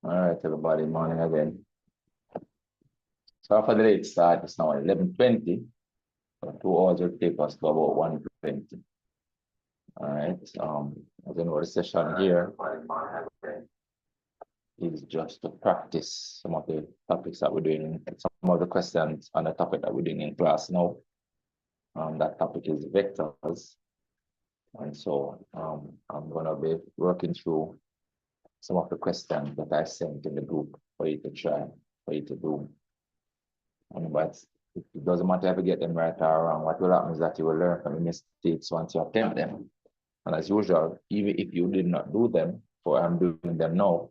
All right, everybody, morning again. So for the late start, it's now 11:20. So 2 hours will take us to about 1:20. All right. As you know, the session here is just to practice some of the topics that we're doing, some of the questions on the topic that we're doing in class now. That topic is vectors. And so I'm going to be working through some of the questions that I sent in the group for you to try, for you to do. But it doesn't matter if you get them right or wrong. What will happen is that you will learn from your mistakes once you attempt them. And as usual, even if you did not do them, for I'm doing them now,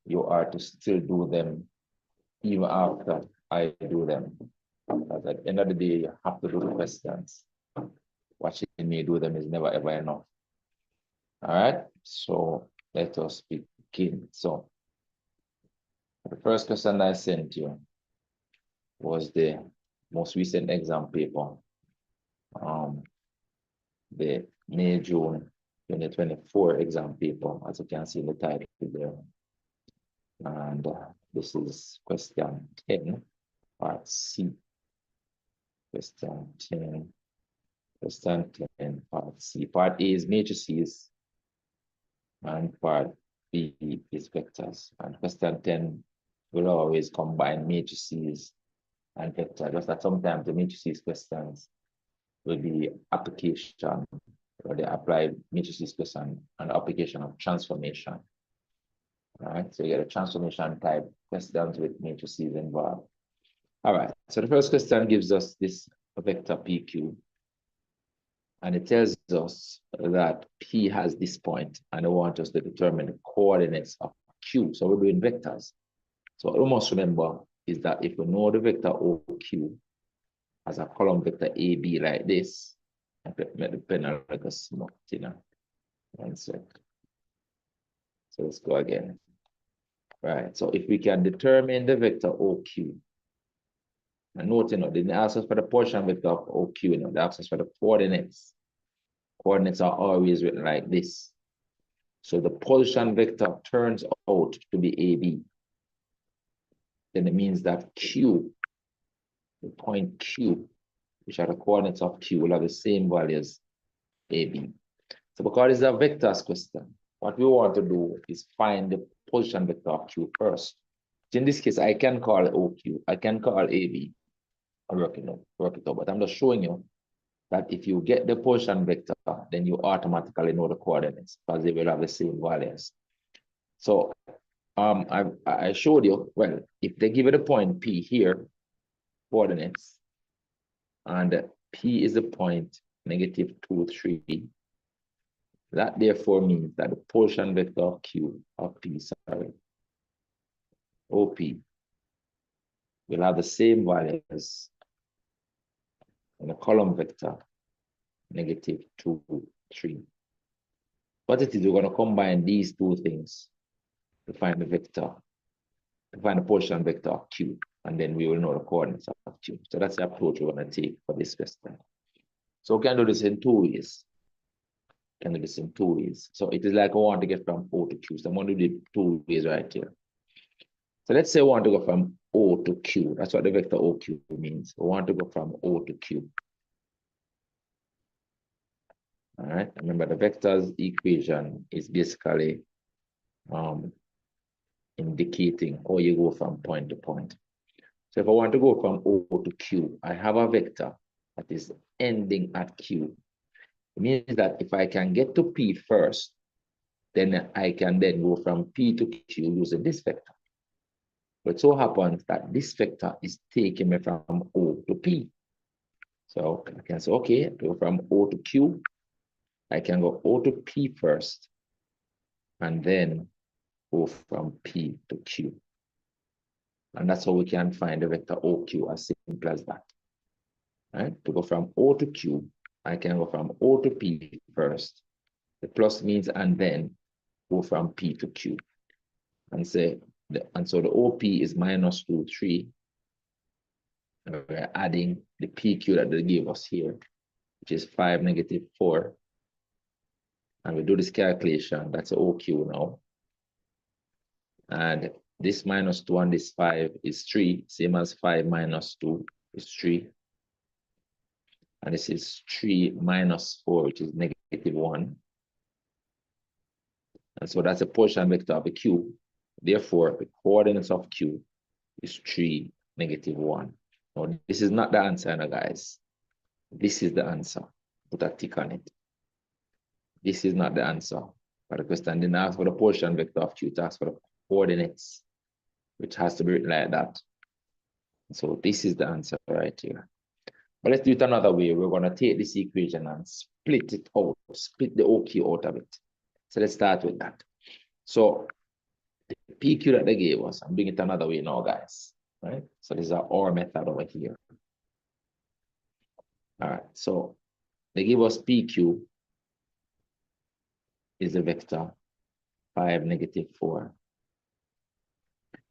you are to still do them even after I do them. Because at the end of the day, you have to do the questions. Watching me do them is never ever enough. All right, so let us begin. So the first question I sent you was the most recent exam paper, the May-June 2024 exam paper, as you can see in the title there. And this is question 10, part C. Question 10, part C. Part A is matrices, and part B is vectors. And question 10 will always combine matrices and vectors. Just that sometimes the matrices questions will be application, or they apply matrices question and application of transformation. All right, so you get a transformation type questions with matrices involved. All right, so the first question gives us this vector PQ, and it tells us that P has this point, and they want us to determine the coordinates of Q. So we're doing vectors. So what we must remember is that if we know the vector OQ as a column vector AB like this, I make the pen like a small, you know. 1 sec. So let's go again. Right, so if we can determine the vector OQ, and note, you know, they didn't ask us for the portion vector of OQ, you know, they asked us for the coordinates. Coordinates are always written like this. So the position vector turns out to be AB. Then it means that Q, the point Q, which are the coordinates of Q, will have the same value as AB. So because it's a vectors question, what we want to do is find the position vector of Q first. In this case, I can call OQ, I can call AB, or work it out, but I'm just showing you that if you get the position vector, then you automatically know the coordinates because they will have the same values. So I showed you, well, if they give you the point P here, coordinates, and P is the point -2, 3, that therefore means that the position vector of Q, of P, sorry, OP, will have the same values in the column vector, -2, 3. What it is, we're going to combine these two things to find the vector, to find the position vector of Q, and then we will know the coordinates of Q. So that's the approach we're going to take for this question. So we can do this in 2 ways. So it is like I want to get from O to Q. So I'm going to do 2 ways right here. So let's say I want to go from O to Q. That's what the vector OQ means. We want to go from O to Q. All right. Remember, the vectors equation is basically indicating how you go from point to point. So if I want to go from O to Q, I have a vector that is ending at Q. It means that if I can get to P first, then I can then go from P to Q using this vector. But it so happens that this vector is taking me from O to P. So I can say, okay, go from O to Q. I can go O to P first, and then go from P to Q. And that's how we can find the vector OQ, as simple as that. Right? To go from O to Q, I can go from O to P first. The plus means and then go from P to Q. And say, and so the OP is -2, 3. And we're adding the PQ that they gave us here, which is 5, -4. And we do this calculation, that's the OQ now. And This minus 2 and this 5 is 3, same as 5 minus 2 is 3. And this is 3 minus 4, which is negative 1. And so that's a portion vector of a Q. Therefore, the coordinates of Q is 3, negative 1. Now, this is not the answer, now, guys. This is the answer. Put a tick on it. This is not the answer. But the question didn't ask for the portion vector of Q, it asks for the coordinates, which has to be written like that. So this is the answer right here. But let's do it another way. We're going to take this equation and split it out, split the OQ out of it. So let's start with that. So the PQ that they gave us, I'm doing it another way now, guys. Right? So this is our OR method over here. All right. So they give us PQ is a vector 5, negative 4.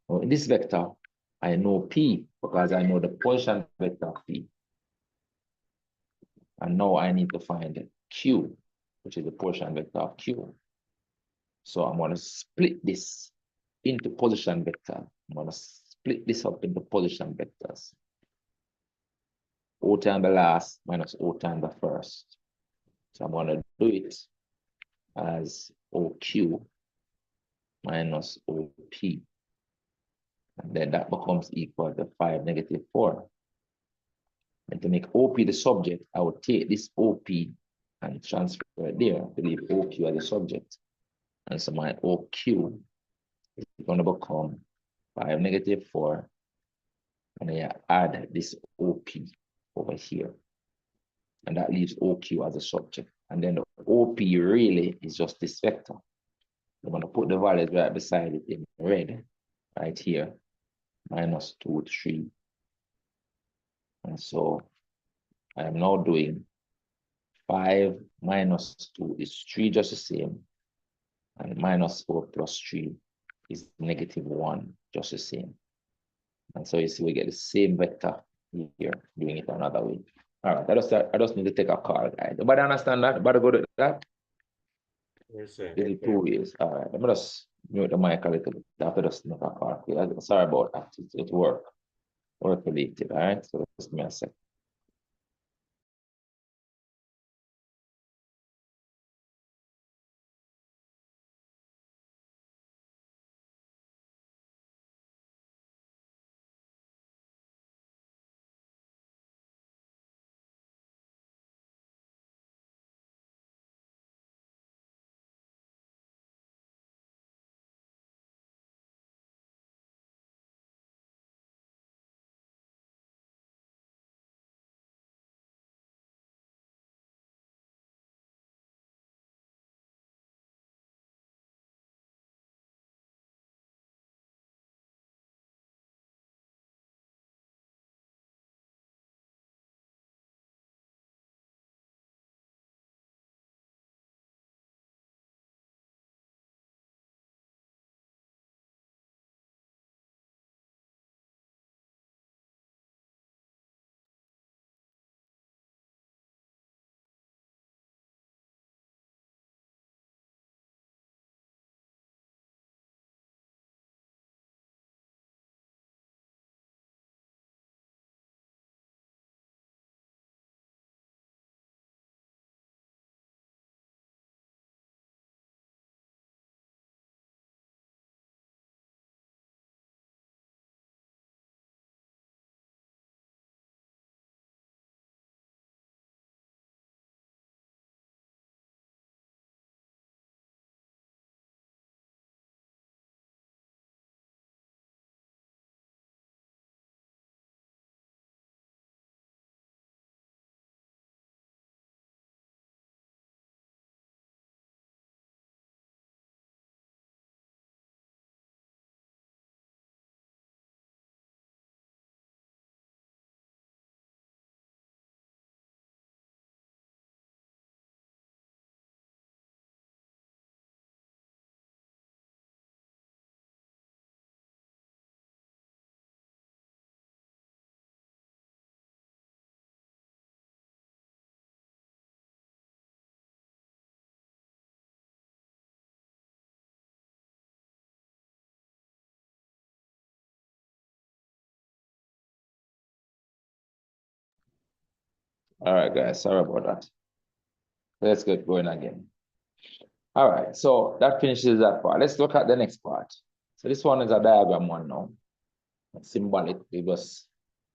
Now in this vector, I know P because I know the portion vector of P. And now I need to find Q, which is the portion vector of Q. So I'm going to split this into position vector. I'm going to split this up into position vectors. O times the last minus O times the first. So I'm going to do it as OQ minus OP. And then that becomes equal to 5, negative 4. And to make OP the subject, I will take this OP and transfer it there to leave OQ as the subject. And so my OQ is going to become 5, negative 4. And then I add this OP over here. And that leaves OQ as a subject. And then the OP really is just this vector. I'm going to put the values right beside it in red, right here, minus 2, 3. And so I am now doing 5 minus 2 is 3, just the same. And minus 4 plus 3 is negative 1, just the same. And so you see, we get the same vector here, doing it another way. All right, I just need to take a call, guys. Everybody understand that? Everybody go to that? Yes, sir. This is 2 ways. All right, let me just mute the mic a little bit. I have to just make a call. Sorry about that. It work related. All right, so just give me a second. All right, guys, sorry about that. Let's get going again. All right, so that finishes that part. Let's look at the next part. So this one is a diagram one now. Symbolic, give us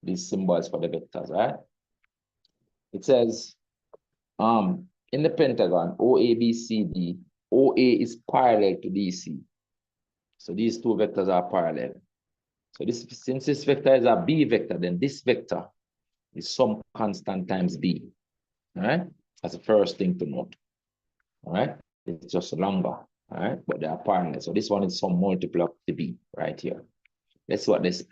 these symbols for the vectors, right? It says, in the pentagon, OABCD, OA is parallel to DC. So these two vectors are parallel. So this, since this vector is a B vector, then this vector is some constant times B. All right, that's the first thing to note. All right, it's just longer. All right, but they are parallel. So this one is some multiple of the B right here. That's what this.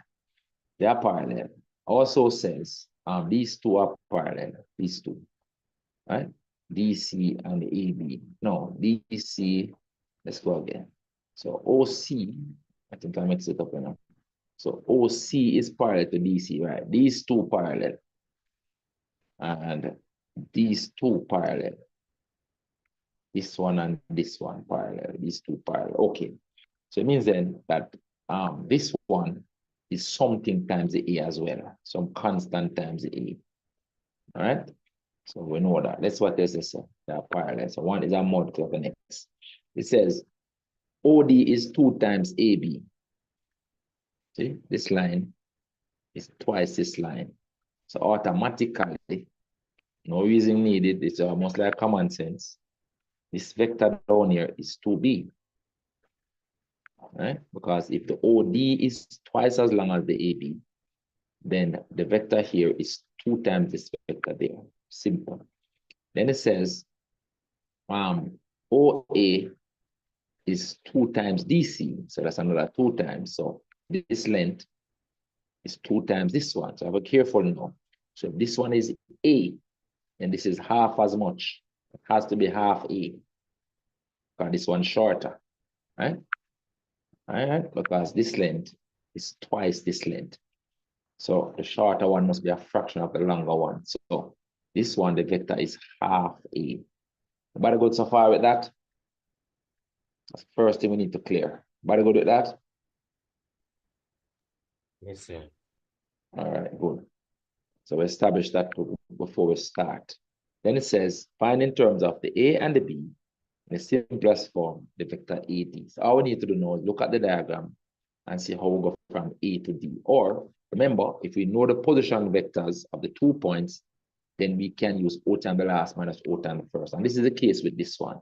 They are parallel. Also says these two are parallel. These two, right? DC and AB. No, DC. Let's go again. So OC. I think I mixed it up enough. So OC is parallel to DC, right? These two parallel. And these two parallel. This one and this one parallel. These two parallel. Okay. So it means then that this one is something times the A as well. Some constant times the A. All right. So we know that. That's what this is. They are parallel. So one is a multiple of the next. It says OD is 2 times AB. See, this line is twice this line. So automatically, no reason needed. It's almost like common sense. This vector down here is 2B. Right? Because if the OD is twice as long as the AB, then the vector here is 2 times this vector there. Simple. Then it says OA is 2 times DC. So that's another 2 times. So this length is 2 times this one. So have a careful now. So if this one is A, and this is half as much. It has to be half A. Because this one's shorter. Right? All right, because this length is twice this length. So the shorter one must be a fraction of the longer one. So this one, the vector is half A. Everybody good so far with that? That's the first thing we need to clear. Everybody good with that? Yes, sir. All right, good. So we established that before we start. Then it says, find in terms of the A and the B, in the simplest form, the vector AD. So all we need to do now is look at the diagram and see how we go from A to D. Or remember, if we know the position vectors of the 2 points, then we can use O times the last minus O times the first. And this is the case with this one.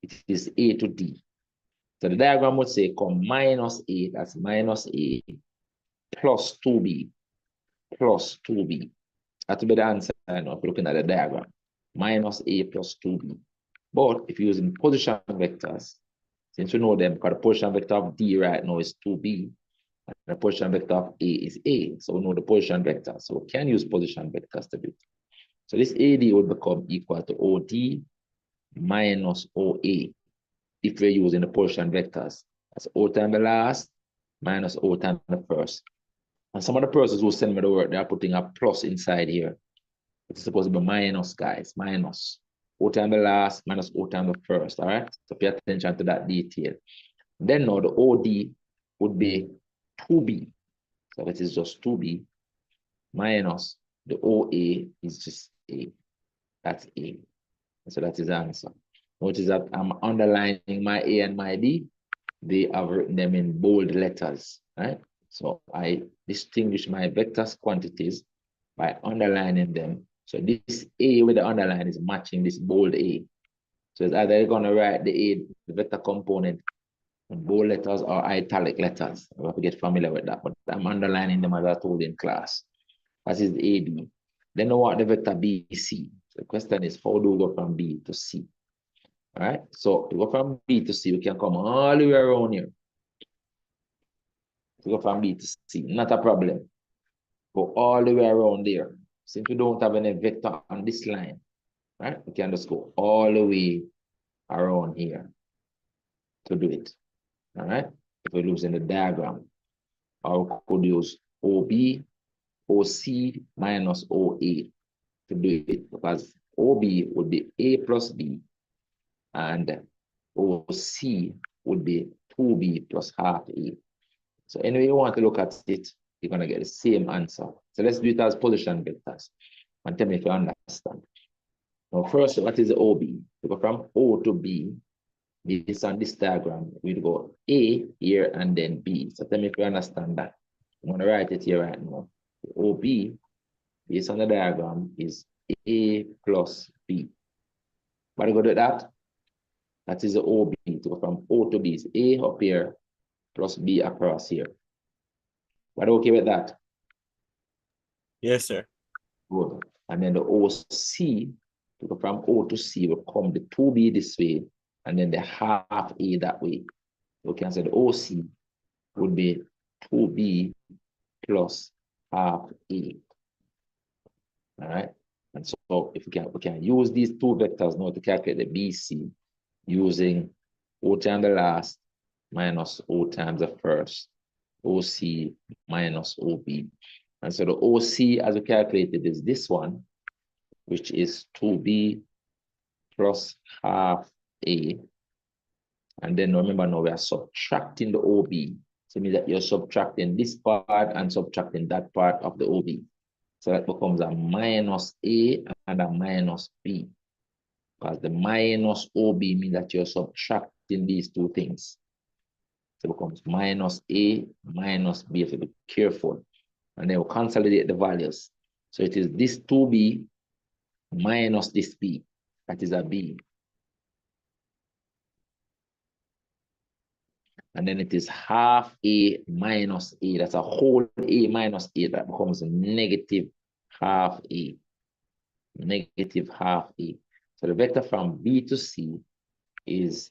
It is A to D. So the diagram would say come minus A, that's minus A, plus 2B, plus 2B. That would be the answer now, looking at the diagram. Minus A plus 2B. But if you're using position vectors, since we know them, because the position vector of D right now is 2B, and the position vector of A is A. So we know the position vector. So we can use position vectors to do it. So this AD would become equal to OD minus OA if we're using the position vectors. That's O times the last minus O times the first. And some of the persons who send me the work, they are putting a plus inside here. It's supposed to be minus, guys, minus. O times the last minus O times the first, all right? So pay attention to that detail. Then now the OD would be 2B. So that is just 2B minus the OA is just A. That's A. So that is the answer. Notice that I'm underlining my A and my B. They have written them in bold letters, right? So I distinguish my vectors quantities by underlining them. So this A with the underline is matching this bold A. So it's either you're going to write the A, the vector component, in bold letters or italic letters. I have to get familiar with that, but I'm underlining them as I told in class. As is the AB. Then I want the vector BC. So the question is, how do we go from B to C? All right, so to go from B to C, we can come all the way around here. To go from B to C, not a problem. Go all the way around there. Since we don't have any vector on this line, right? We can just go all the way around here to do it. All right, if we're using the diagram, or we could use OB, OC minus OA to do it, because OB would be A plus B and OC would be 2B plus half A. So anyway you want to look at it, you're going to get the same answer. So let's do it as position vectors. And tell me if you understand. understand. Now, first, what is the OB? We go from O to B. This on this diagram, we go A here and then B. So tell me if you understand that. I'm going to write it here right now. The OB, based on the diagram, is A plus B. But you go to that. That is the OB. To go from O to B is A up here plus B across here. But okay with that? Yes, sir. Good. And then the OC, to go from O to C, will come the 2B this way, and then the half A that way. We can say the OC would be 2B plus half A. All right. And so if we can use these two vectors now to calculate the BC using O times the last minus O times the first, OC minus OB. And so the OC as we calculated is this one, which is 2B plus half A. And then remember now we are subtracting the OB. So it means that you're subtracting this part and subtracting that part of the OB. So that becomes a minus A and a minus B. Because the minus OB means that you're subtracting these two things. So it becomes minus A minus B. You have to be careful. And then we'll consolidate the values. So it is this 2B minus this B. That is a B. And then it is half A minus A. That's a whole A minus A. That becomes negative half A. Negative half A. So the vector from B to C is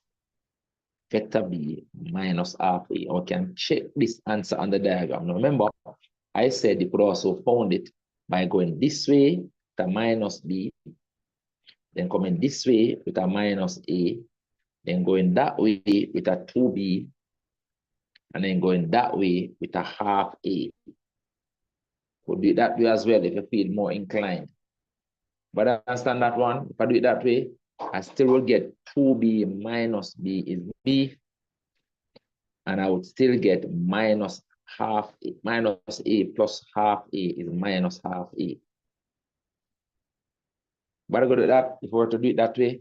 vector B minus half A. And we can check this answer on the diagram. Now remember, I said you could also found it by going this way with a minus B, then coming this way with a minus A, then going that way with a 2B, and then going that way with a half A. Could do it that way as well if you feel more inclined. But I understand that one. If I do it that way, I still will get 2B minus B is B, and I would still get minus half A, minus A plus half A is minus half A. But I go to that, if we were to do it that way.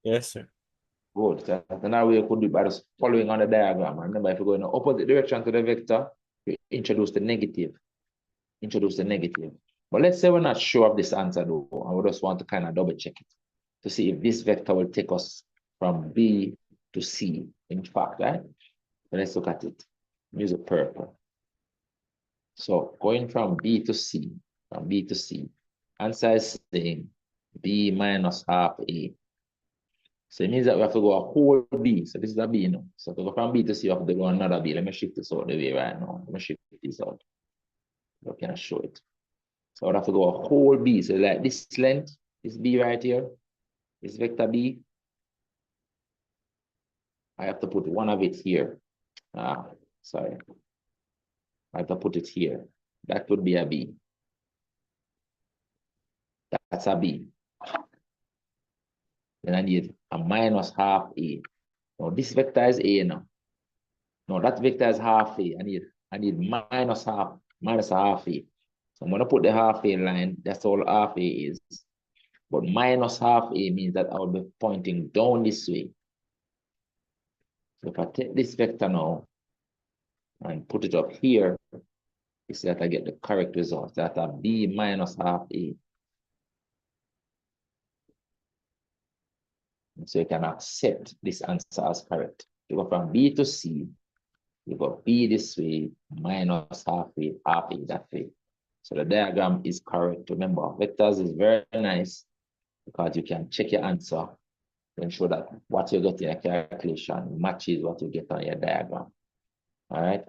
Yes, sir. Good. So another way you could do it by just following on the diagram. Remember, if you go in the opposite direction to the vector, you introduce the negative. Introduce the negative. But let's say we're not sure of this answer though, and we just want to kind of double check it to see if this vector will take us from B to C, in fact, right? So let's look at it. Use a purple. So going from B to C, answer is saying B minus half A. So it means that we have to go a whole B. So this is a B, you know. So to go from B to C, we have to go another B. Let me shift this out the way right now. Let me shift this out. So can I show it? So I have to go a whole B. So like this length, this B right here, this vector B. I have to put one of it here. Sorry. I have to put it here. That would be a B. That's a B. Then I need a minus half A. Now this vector is A now. No, that vector is half A. I need minus half A. So I'm going to put the half A line. That's all half A is. But minus half A means that I will be pointing down this way. So if I take this vector now and put it up here, you see that I get the correct result. That a B minus half A. And so you can accept this answer as correct. You go from B to C, you go B this way, minus half A that way. So the diagram is correct. Remember, vectors is very nice because you can check your answer to ensure that what you get in your calculation matches what you get on your diagram. All right.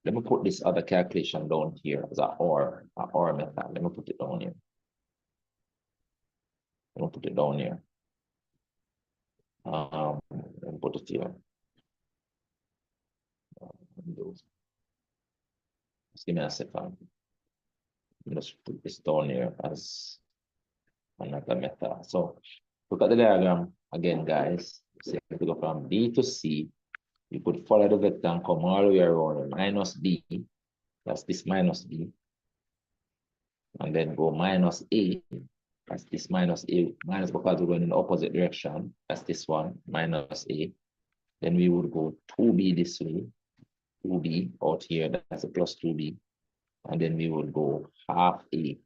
Let me put this other calculation down here as a OR method. Let me put it down here. Let me put it down here. Let me put it here. Just give me a second. Let's put this down here as another method. So look at the diagram again, guys. So if you go from B to C, you could follow the vector and come all the way around minus B. That's this minus B. and then go minus A. That's this minus A, minus because we're going in the opposite direction. That's this one, minus A. Then we would go 2B this way, 2B out here, that's a plus 2B. And then we would go half A.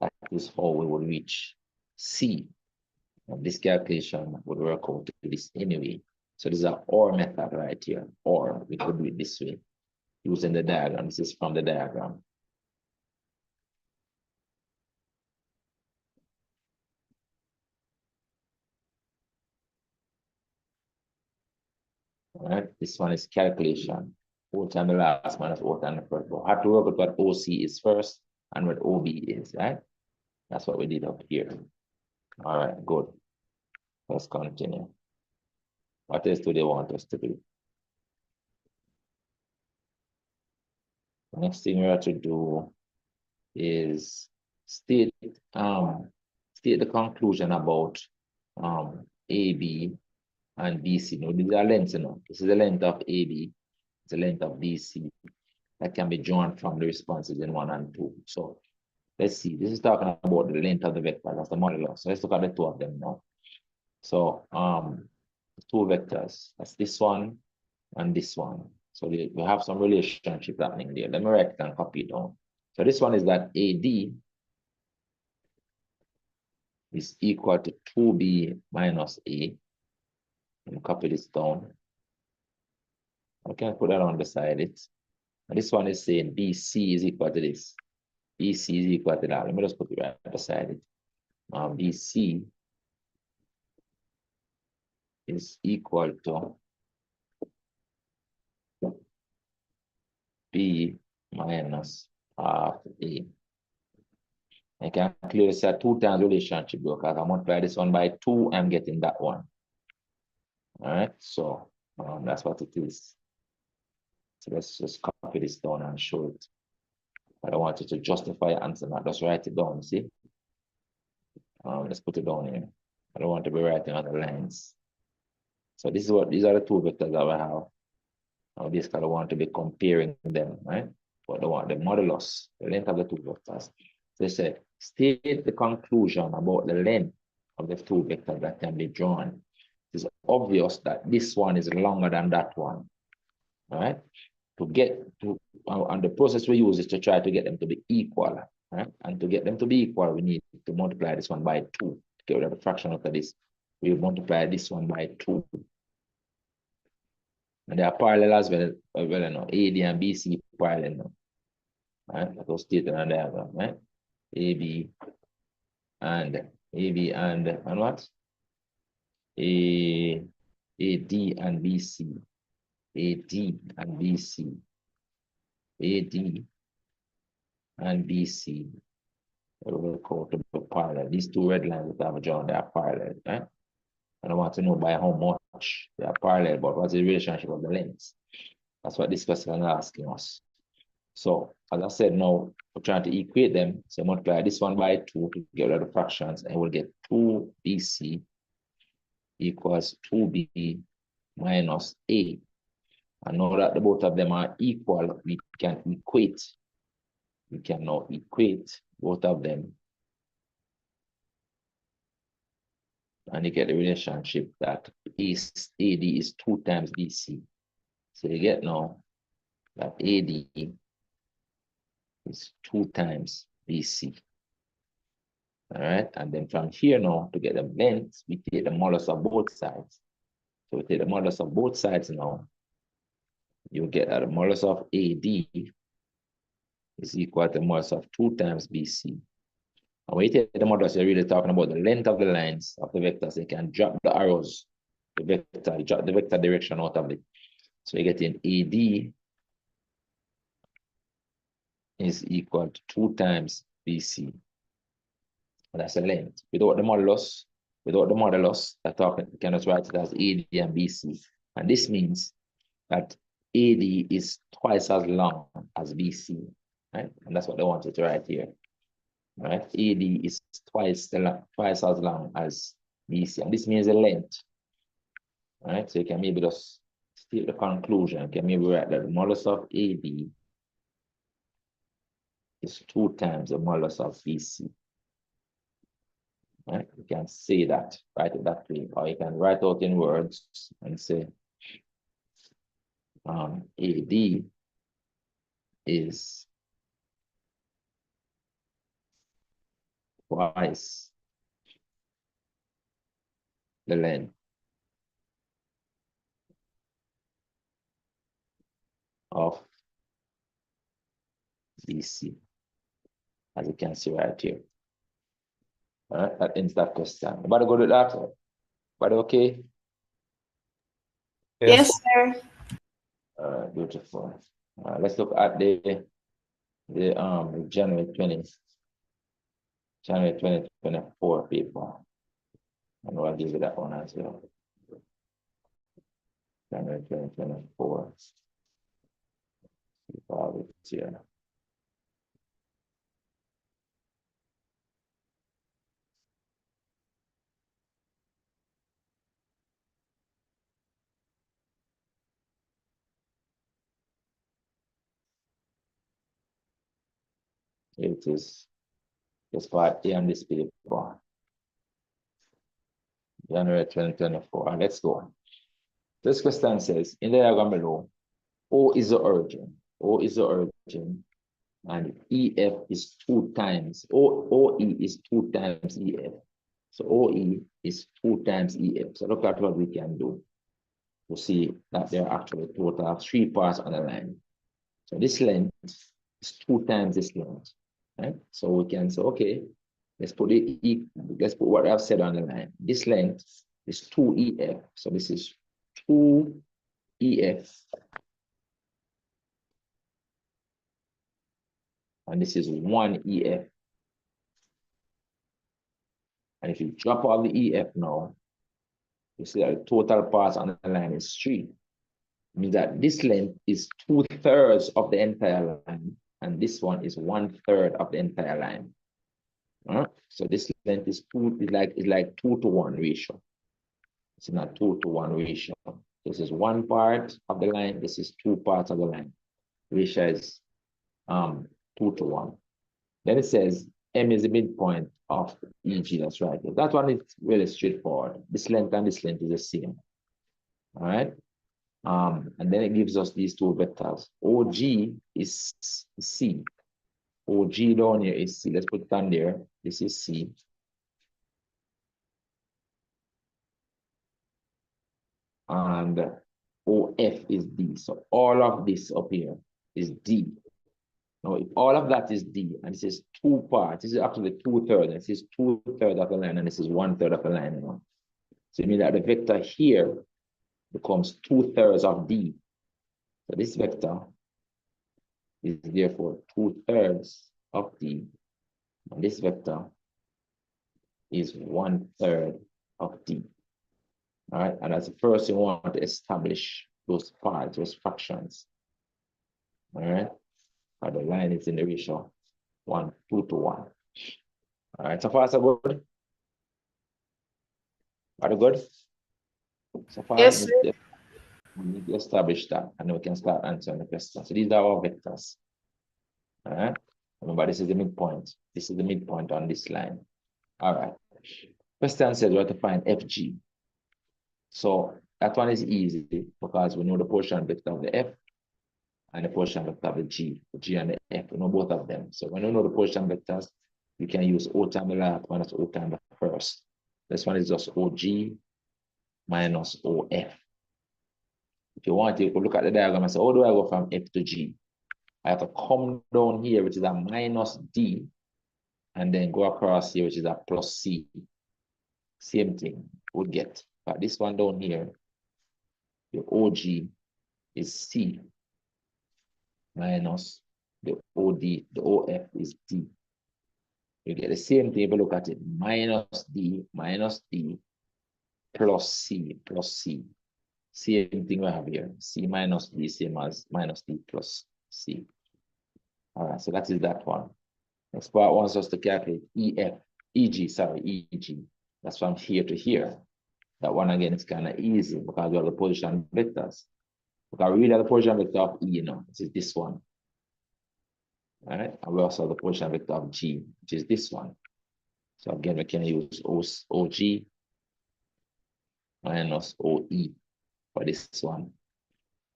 That is how we would reach C. And this calculation would work out to this anyway. So this is an OR method right here. Or we could do it this way using the diagram. This is from the diagram. All right, this one is calculation. O times the last minus O times the first. But have to work with what OC is first and what OB is, right? That's what we did up here. All right, good. Let's continue. What else do they want us to do? The next thing we have to do is state the conclusion about AB and BC. Now, these are lengths, This is the length of AB, it's the length of BC that can be drawn from the responses in 1 and 2. So let's see, this is talking about the length of the vector, that's the modulus. So let's look at the two of them now. So two vectors, that's this one and this one. So we have some relationship happening there. Let me write it and copy it down. So this one is that AD is equal to 2B minus A. And copy this down. I can put that on beside it. And this one is saying BC is equal to this. BC is equal to that. Let me just put it right beside it. BC is equal to B minus half A. I can clearly say 2 times relationship because I multiply this one by 2, I'm getting that one. All right, so that's what it is. So let's just copy this down and show it. I don't want you to justify your answer, not just write it down, see? Let's put it down here. I don't want to be writing on the lines. So this is what these are the two vectors that we have. Now basically I want to be comparing them, right? But I want the modulus, the length of the two vectors. So they say state the conclusion about the length of the two vectors that can be drawn. It's obvious that this one is longer than that one. All right? To get to, and the process we use is to try to get them to be equal. Right? And to get them to be equal, we need to multiply this one by 2. To get rid of the fraction of this, we multiply this one by 2. And they are parallel as well, AD and BC parallel now. Right? That was stated on the diagram, right? AB and what? AD and BC. AD and BC. AD and BC. We'll call to be parallel. These two red lines that I've drawn, they are parallel, right? And I want to know by how much they are parallel, but what's the relationship of the lengths? That's what this question is asking us. So, as I said, now we're trying to equate them. So multiply this one by 2 to get rid of the fractions, and we'll get 2BC equals 2B minus A. And now that the both of them are equal, we can equate. We can now equate both of them. And you get the relationship that AD is 2 times BC. So you get now that AD is 2 times BC. All right, and then from here now, to get the length, we take the modulus of both sides. So we take the modulus of both sides now. You get that the modulus of AD is equal to the modulus of 2 times BC. And when you take the modulus, you're really talking about the length of the lines of the vectors. You can drop the arrows, the vector, drop the vector direction out of it. So you get in AD is equal to 2 times BC. And that's the length. Without the modulus, that talking, you can just write it as AD and BC. And this means that AD is twice as long as BC, right? And that's what they wanted to write here, right? AD is twice as long as BC, and this means the length, right? So you can maybe just state the conclusion. You can maybe write that the modulus of AD is 2 times the modulus of BC. Right? You can say that, write it that way, or you can write out in words and say AD is twice the length of BC, as you can see right here. All right, that ends that question. Everybody go to that? Everybody okay? Yes. Yes, sir. Beautiful. Let's look at the January 2024 paper. And I'll give you that one as well. January 2024. Here. It is just part A on this paper. January 2024. Let's go. This question says, in the diagram below, O is the origin. O is the origin. And EF is 2 times. OE is 2 times EF. So OE is 2 times EF. So look at what we can do to see that there are actually a total of 3 parts on the line. So this length is 2 times this length. Right? So we can say, okay, let's put what I've said on the line. This length is 2EF. So this is 2EF. And this is 1EF. And if you drop all the EF now, you see that the total parts on the line is 3. It means that this length is 2/3 of the entire line, and this one is 1/3 of the entire line. So this length is like 2-to-1 ratio. It's not 2-to-1 ratio. This is 1 part of the line. This is 2 parts of the line. Ratio is 2-to-1. Then it says M is the midpoint of EG. That's right. That one is really straightforward. This length and this length is the same. All right. And then it gives us these 2 vectors. OG is C. OG down here is C. Let's put it on there. This is C. And OF is D. So all of this up here is D. Now, if all of that is D, and this is 2 parts, this is actually 2/3. This is 2/3 of the line, and this is 1/3 of the line. You know? So it means that the vector here becomes 2/3 of D. So this vector is therefore 2/3 of D. And this vector is 1/3 of D. All right, and that's the first thing we want to establish those parts, those fractions. All right, and the line is in the ratio 2-to-1. All right, so far so good. Are you good? So far, Yes, sir. we need to establish that, and then we can start answering the questions. So these are our vectors. All right. Remember, this is the midpoint. This is the midpoint on this line. All right. Question says we have to find FG. So that one is easy because we know the portion vector of the F and the portion vector of the G and the F. We know both of them. So when we know the portion vectors, we can use O times the last minus O times the first. This one is just OG minus OF. If you want, you could look at the diagram and say, how do I go from F to G? I have to come down here, which is a minus D, and then go across here, which is a plus C. Same thing we get. But this one down here, the OG is C minus the OD, the OF is D. You get the same thing if you look at it, minus D plus C plus C. Same thing we have here, C minus D, same as minus D plus C. All right, so that is that one. Next part wants us to calculate EG. That's from here to here. That one again is kind of easy because we have the position vectors. Because we really have the position vector of E, you know, this is this one. All right, and we also have the position vector of G, which is this one. So again, we can use OG minus OE for this one.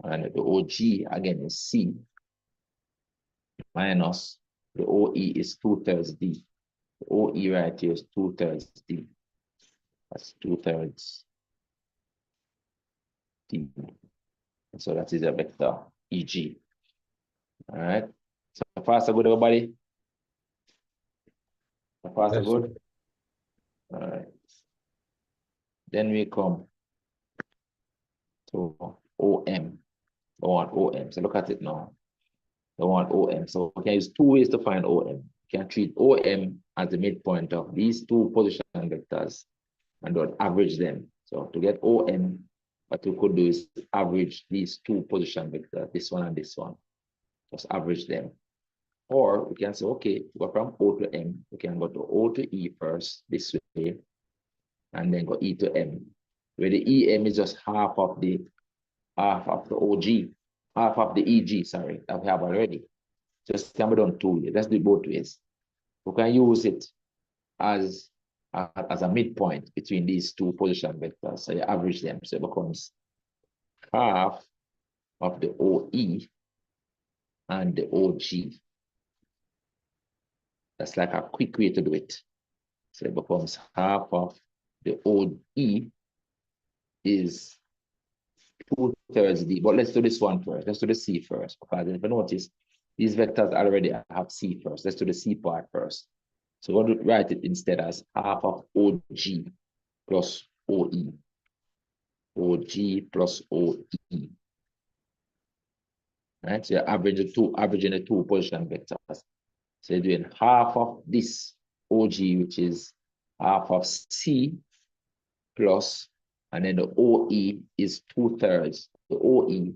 And the OG again is C minus the OE is 2/3 D. The OE right here is 2/3 D. That's 2/3 D. And so that is a vector EG. All right. So far so good, everybody. So far so Yes, sir. good. All right. Then we come to OM. We want OM. So look at it now. We want OM. So we can use two ways to find OM. We can treat OM as the midpoint of these two position vectors and then average them. So to get OM, what we could do is average these two position vectors, this one and this one. Just average them. Or we can say, okay, go from O to M. We can go to O to E first, this way, and then go E to M, where the EM is just half of the OG, half of the EG, sorry, that we have already. Just can be done two ways. Let's do it both ways. We can use it as a midpoint between these two position vectors. So you average them. So it becomes half of the OE and the OG. That's like a quick way to do it. So it becomes half of the OE is 2/3 D. But let's do this one first. Let's do the C first. Because if you notice, these vectors already have C first. Let's do the C part first. So we're going to write it instead as half of OG plus OE. OG plus OE. Right? So you're averaging the two position vectors. So you're doing half of this OG, which is half of C plus, and then the OE is 2/3. The OE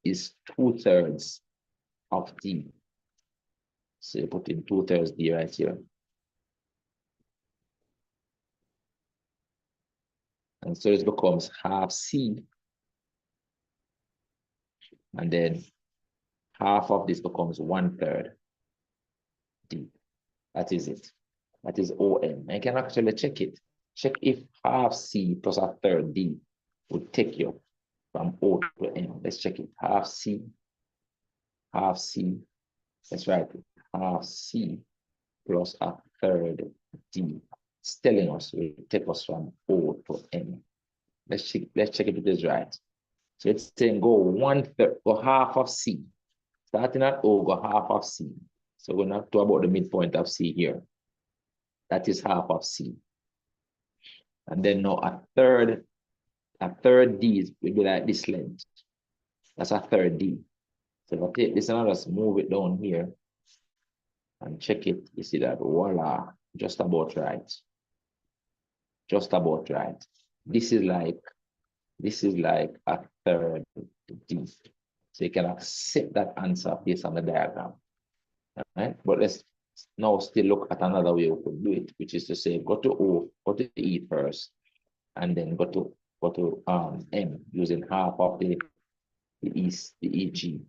is 2/3 of D. So you put in 2/3 D right here. And so this becomes half C. And then half of this becomes 1/3 D. That is it. That is OM. I can actually check it. Check if half C plus a third D would take you from O to M. Let's check it. Half C. Let's write it. Half C plus a third D. It's telling us it will take us from O to M. Let's check if it is right. So it's saying go 1/3, go half of C. Starting at O, go half of C. So we're not talking about the midpoint of C here. That is half of C. And then now a third D will be like this length. That's a third D. So if I take this and I just move it down here and check it, you see that voila, just about right. Just about right. This is like a third D. So you can accept that answer based on the diagram. Right? But let's now still look at another way we could do it, which is to say go to O, go to E first, and then go to M using half of the EG.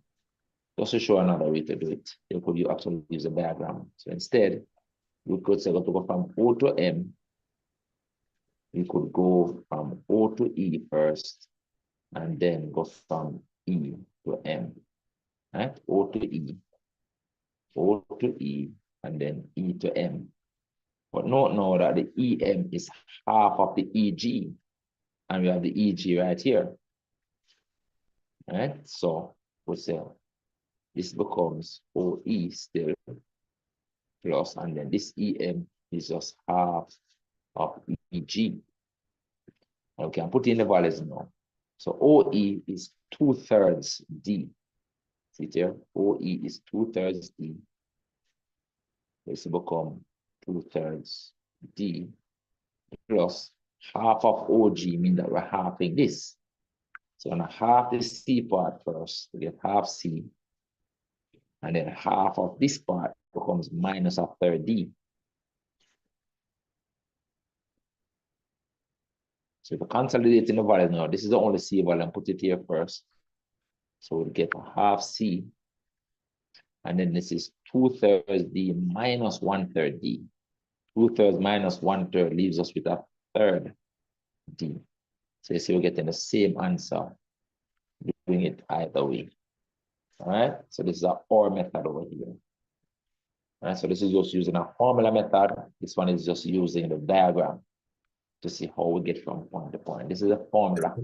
Just to show another way to do it, you could actually use a diagram. So instead, we could say go from O to M. We could go from O to E first, and then go from E to M. Right? O to E, and then E to M. But note now that the EM is half of the EG, and we have the EG right here. Right? So we say this becomes OE still plus, and then this EM is just half of EG. And we can put in the values now. So OE is 2/3 D. See there? OE is 2/3 D. This will become 2/3 D plus half of OG, means that we're halving this. So I'm going to half the C part first to get half C. And then half of this part becomes minus a third D. So if we consolidate in the value now, this is the only C value, and put it here first. So we'll get a half C And then this is 2/3 D minus 1/3 D. 2/3 minus 1/3 leaves us with a third D. So you see we're getting the same answer doing it either way. All right, so this is our OR method over here. All right, so this is just using a formula method. This one is just using the diagram to see how we get from point to point. This is a formula.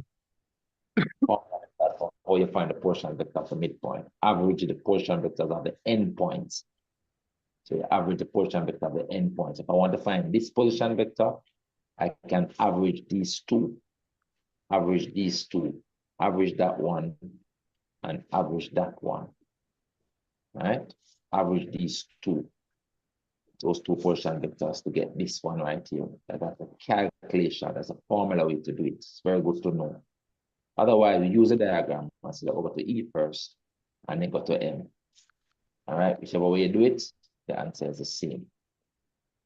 Formula method for how you find the portion vector of the midpoint. Average the portion vectors of the endpoints. So you average the portion vector of the endpoints. If I want to find this position vector, I can average these two, average that one, and average that one. Right? Average these two, those two portion vectors to get this one right here. That's a calculation, that's a formula way to do it. It's very good to know. Otherwise, we use a diagram. So go to E first and then go to M. All right, whichever way you do it, the answer is the same.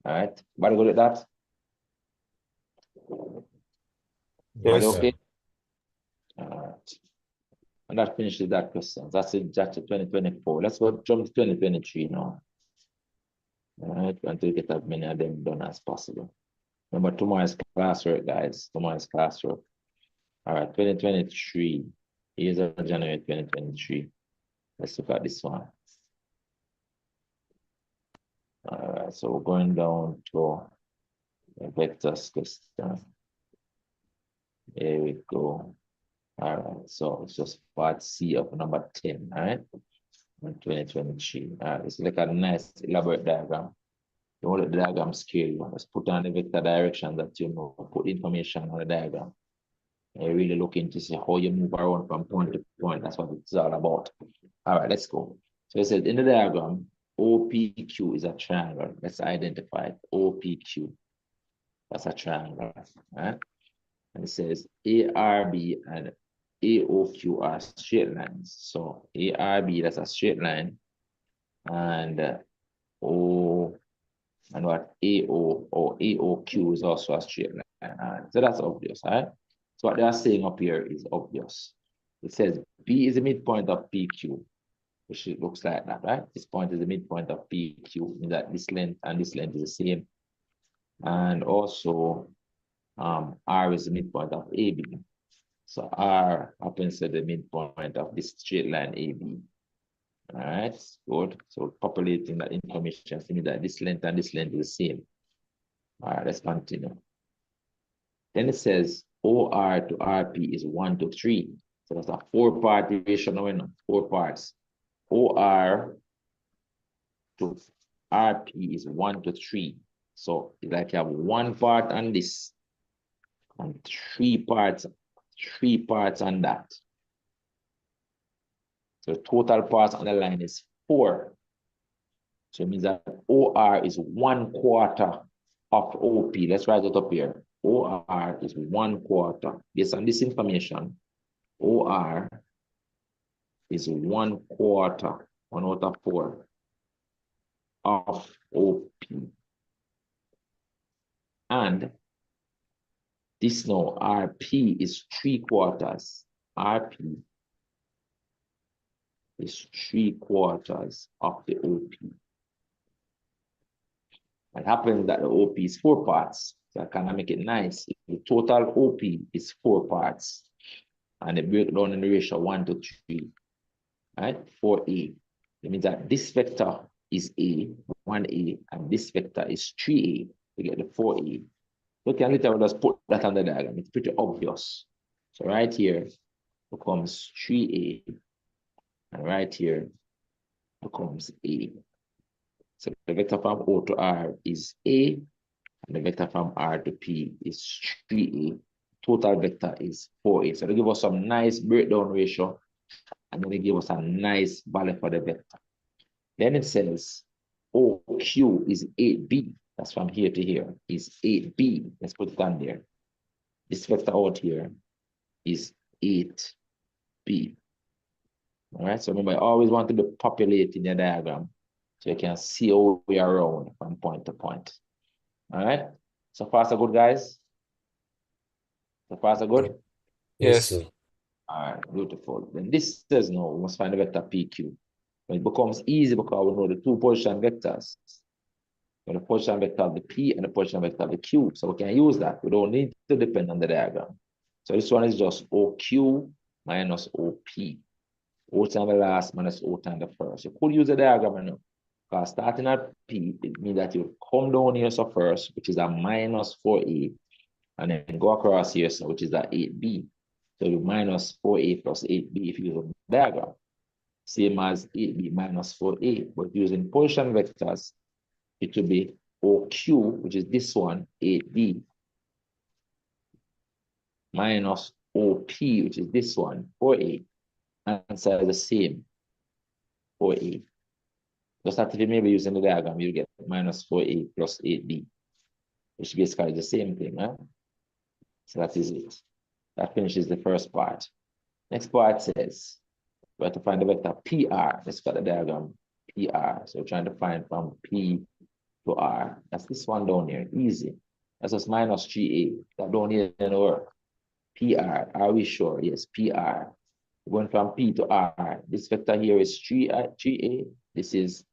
All right, everybody good at that? Yes, Okay. sir. All right. And that finishes that question. That's it, that's 2024. Let's go jump to 2023 now. All right, want to get as many of them done as possible. Remember, tomorrow's classwork, guys. Tomorrow's classwork. All right, 2023. Here's January 2023. Let's look at this one. All right, so we're going down to the vectors question. Here we go. All right, so it's just part C of number 10, all right? 2023. All right, let's look at a nice elaborate diagram. You want the diagram scale, you let's put on the vector direction that you know, put information on the diagram. And you're really looking to see how you move around from point to point. That's what it's all about. All right, let's go. So it says in the diagram, OPQ is a triangle. Let's identify it. OPQ. That's a triangle. Right? And it says ARB and AOQ are straight lines. So ARB, that's a straight line. And O and what AO or AOQ is also a straight line. So that's obvious, right? So what they are saying up here is obvious. It says B is the midpoint of PQ, which it looks like that, right? This point is the midpoint of PQ, means that this length and this length is the same. And also R is the midpoint of AB. So R happens to the midpoint of this straight line AB. All right, good. So populating that information to me that this length and this length is the same. All right, let's continue. Then it says OR to RP is 1 to 3. So that's a 4-part ratio now, you know, 4 parts. OR to RP is 1 to 3. So it's like you have 1 part on this and 3 parts on that. So the total parts on the line is 4. So it means that OR is 1/4 of OP. Let's write it up here. OR is 1/4. Based on this information, OR is 1/4, 1 out of 4 of OP. And this now, RP is 3/4. RP is 3/4 of the OP. It happens that the OP is 4 parts. So I kind of make it nice. The total OP is 4 parts. And it breaks down in the ratio 1 to 3. Right? 4A. It means that this vector is A, 1A, and this vector is 3A. We get the 4A. We can literally just put that on the diagram. It's pretty obvious. So right here becomes 3A. And right here becomes A. So the vector from O to R is A, and the vector from R to P is 3A. Total vector is 4A. So they give us some nice breakdown ratio, and then they give us a nice value for the vector. Then it says OQ is 8B. That's from here to here, is 8B. Let's put it on there. This vector out here is 8B. All right, so remember, I always want to be populating your diagram so you can see how we are around from point to point. All right, so far so good, guys? So far so good? Yes, sir. All right, beautiful. Then this says no, we must find the vector PQ. It becomes easy because we know the two position vectors. The position vector of the P and the position vector of the Q. So we can use that. We don't need to depend on the diagram. So this one is just OQ minus OP. O times the last minus O times the first. You could use a diagram now. Because starting at P, it means that you come down here so first, which is a minus 4A, and then go across here, so which is a 8B. So you minus 4A plus 8B if you use a diagram. Same as 8B minus 4A, but using position vectors, it will be OQ, which is this one, 8B, minus OP, which is this one, 4A. Answer is the same, 4A. Just that if you maybe using the diagram, you get minus 4A plus 8B, which basically is the same thing. Huh? So that is it. That finishes the first part. Next part says, we have to find the vector PR. Let's got the diagram PR. So we're trying to find from P to R. That's this one down here. Easy. That's just minus 3A. That down here didn't work. PR. Are we sure? Yes, PR. Going from P to R. This vector here is 3A. This is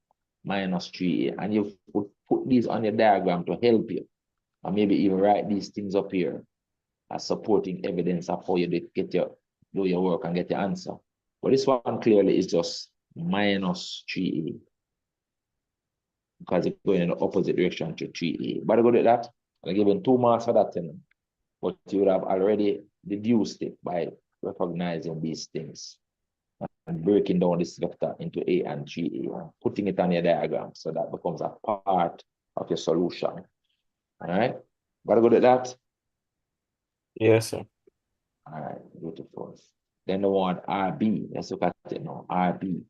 minus 3A. And you put these on your diagram to help you. Or maybe even write these things up here as supporting evidence of how you do your work and get your answer. But this one clearly is just minus 3A. Because it's going in the opposite direction to 3A. But I go to that, I'll give you 2 marks for that thing. But you would have already deduced it by recognizing these things and breaking down this vector into A and 3A and putting it on your diagram so that becomes a part of your solution. All right? Got to go to that? Yes, sir. All right, beautiful. Then the one RB, let's look at it now, RB.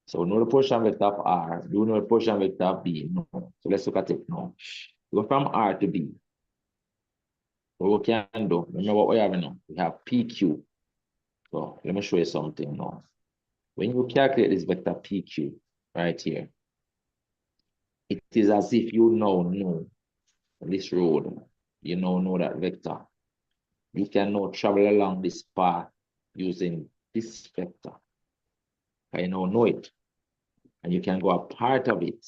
So we know the position vector of R. Do we know the position vector of B? No. So let's look at it now. Go from R to B. What we can do, remember what we have now? We have PQ. So let me show you something now. When you calculate this vector PQ right here, it is as if you now know this road. You now know that vector. You can now travel along this path using this vector. I now know it. And you can go a part of it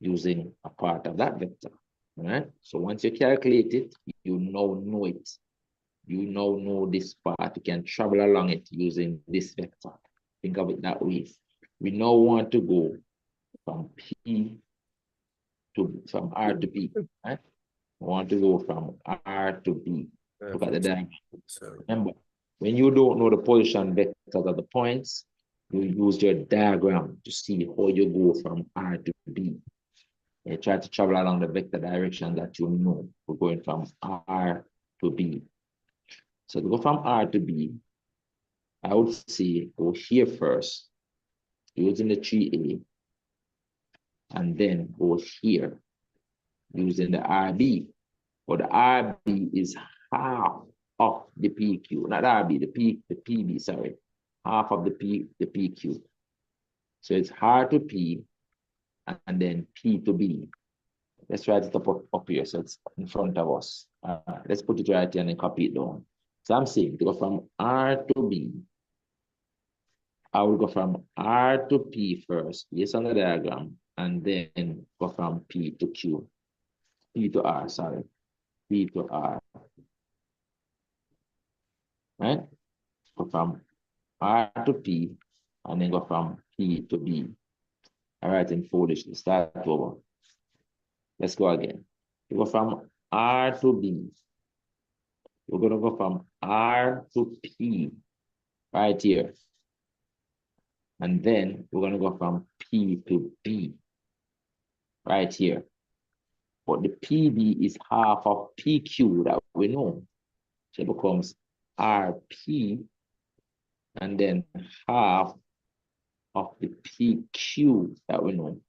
using a part of that vector. All right? So once you calculate it, you now know it. You now know this part. You can travel along it using this vector. Think of it that way. We now want to go from R to B. Right? We want to go from R to B. Look at the diagram. Remember, when you don't know the position vectors of the points, you use your diagram to see how you go from R to B. You try to travel along the vector direction that you know. We're going from R to B. So to go from R to B, I would say go here first, using the 3A, and then go here, using the RB. But the RB is half of the PQ, not RB, the PB, sorry, half of the PQ. So it's R to P, and then P to B. Let's write it up here, so it's in front of us. Let's put it right here and then copy it down. So I'm saying to go from R to B, I will go from R to P first, yes, on the diagram, and then go from P to Q. P to R, sorry. P to R. Right? Go from R to P, and then go from P to B. All right, in foolishly, start over. Let's go again. We go from R to B. We're going to go from R to P, right here. And then we're going to go from P to B, right here. But the PB is half of PQ that we know. So it becomes RP, and then half of the PQ that we know.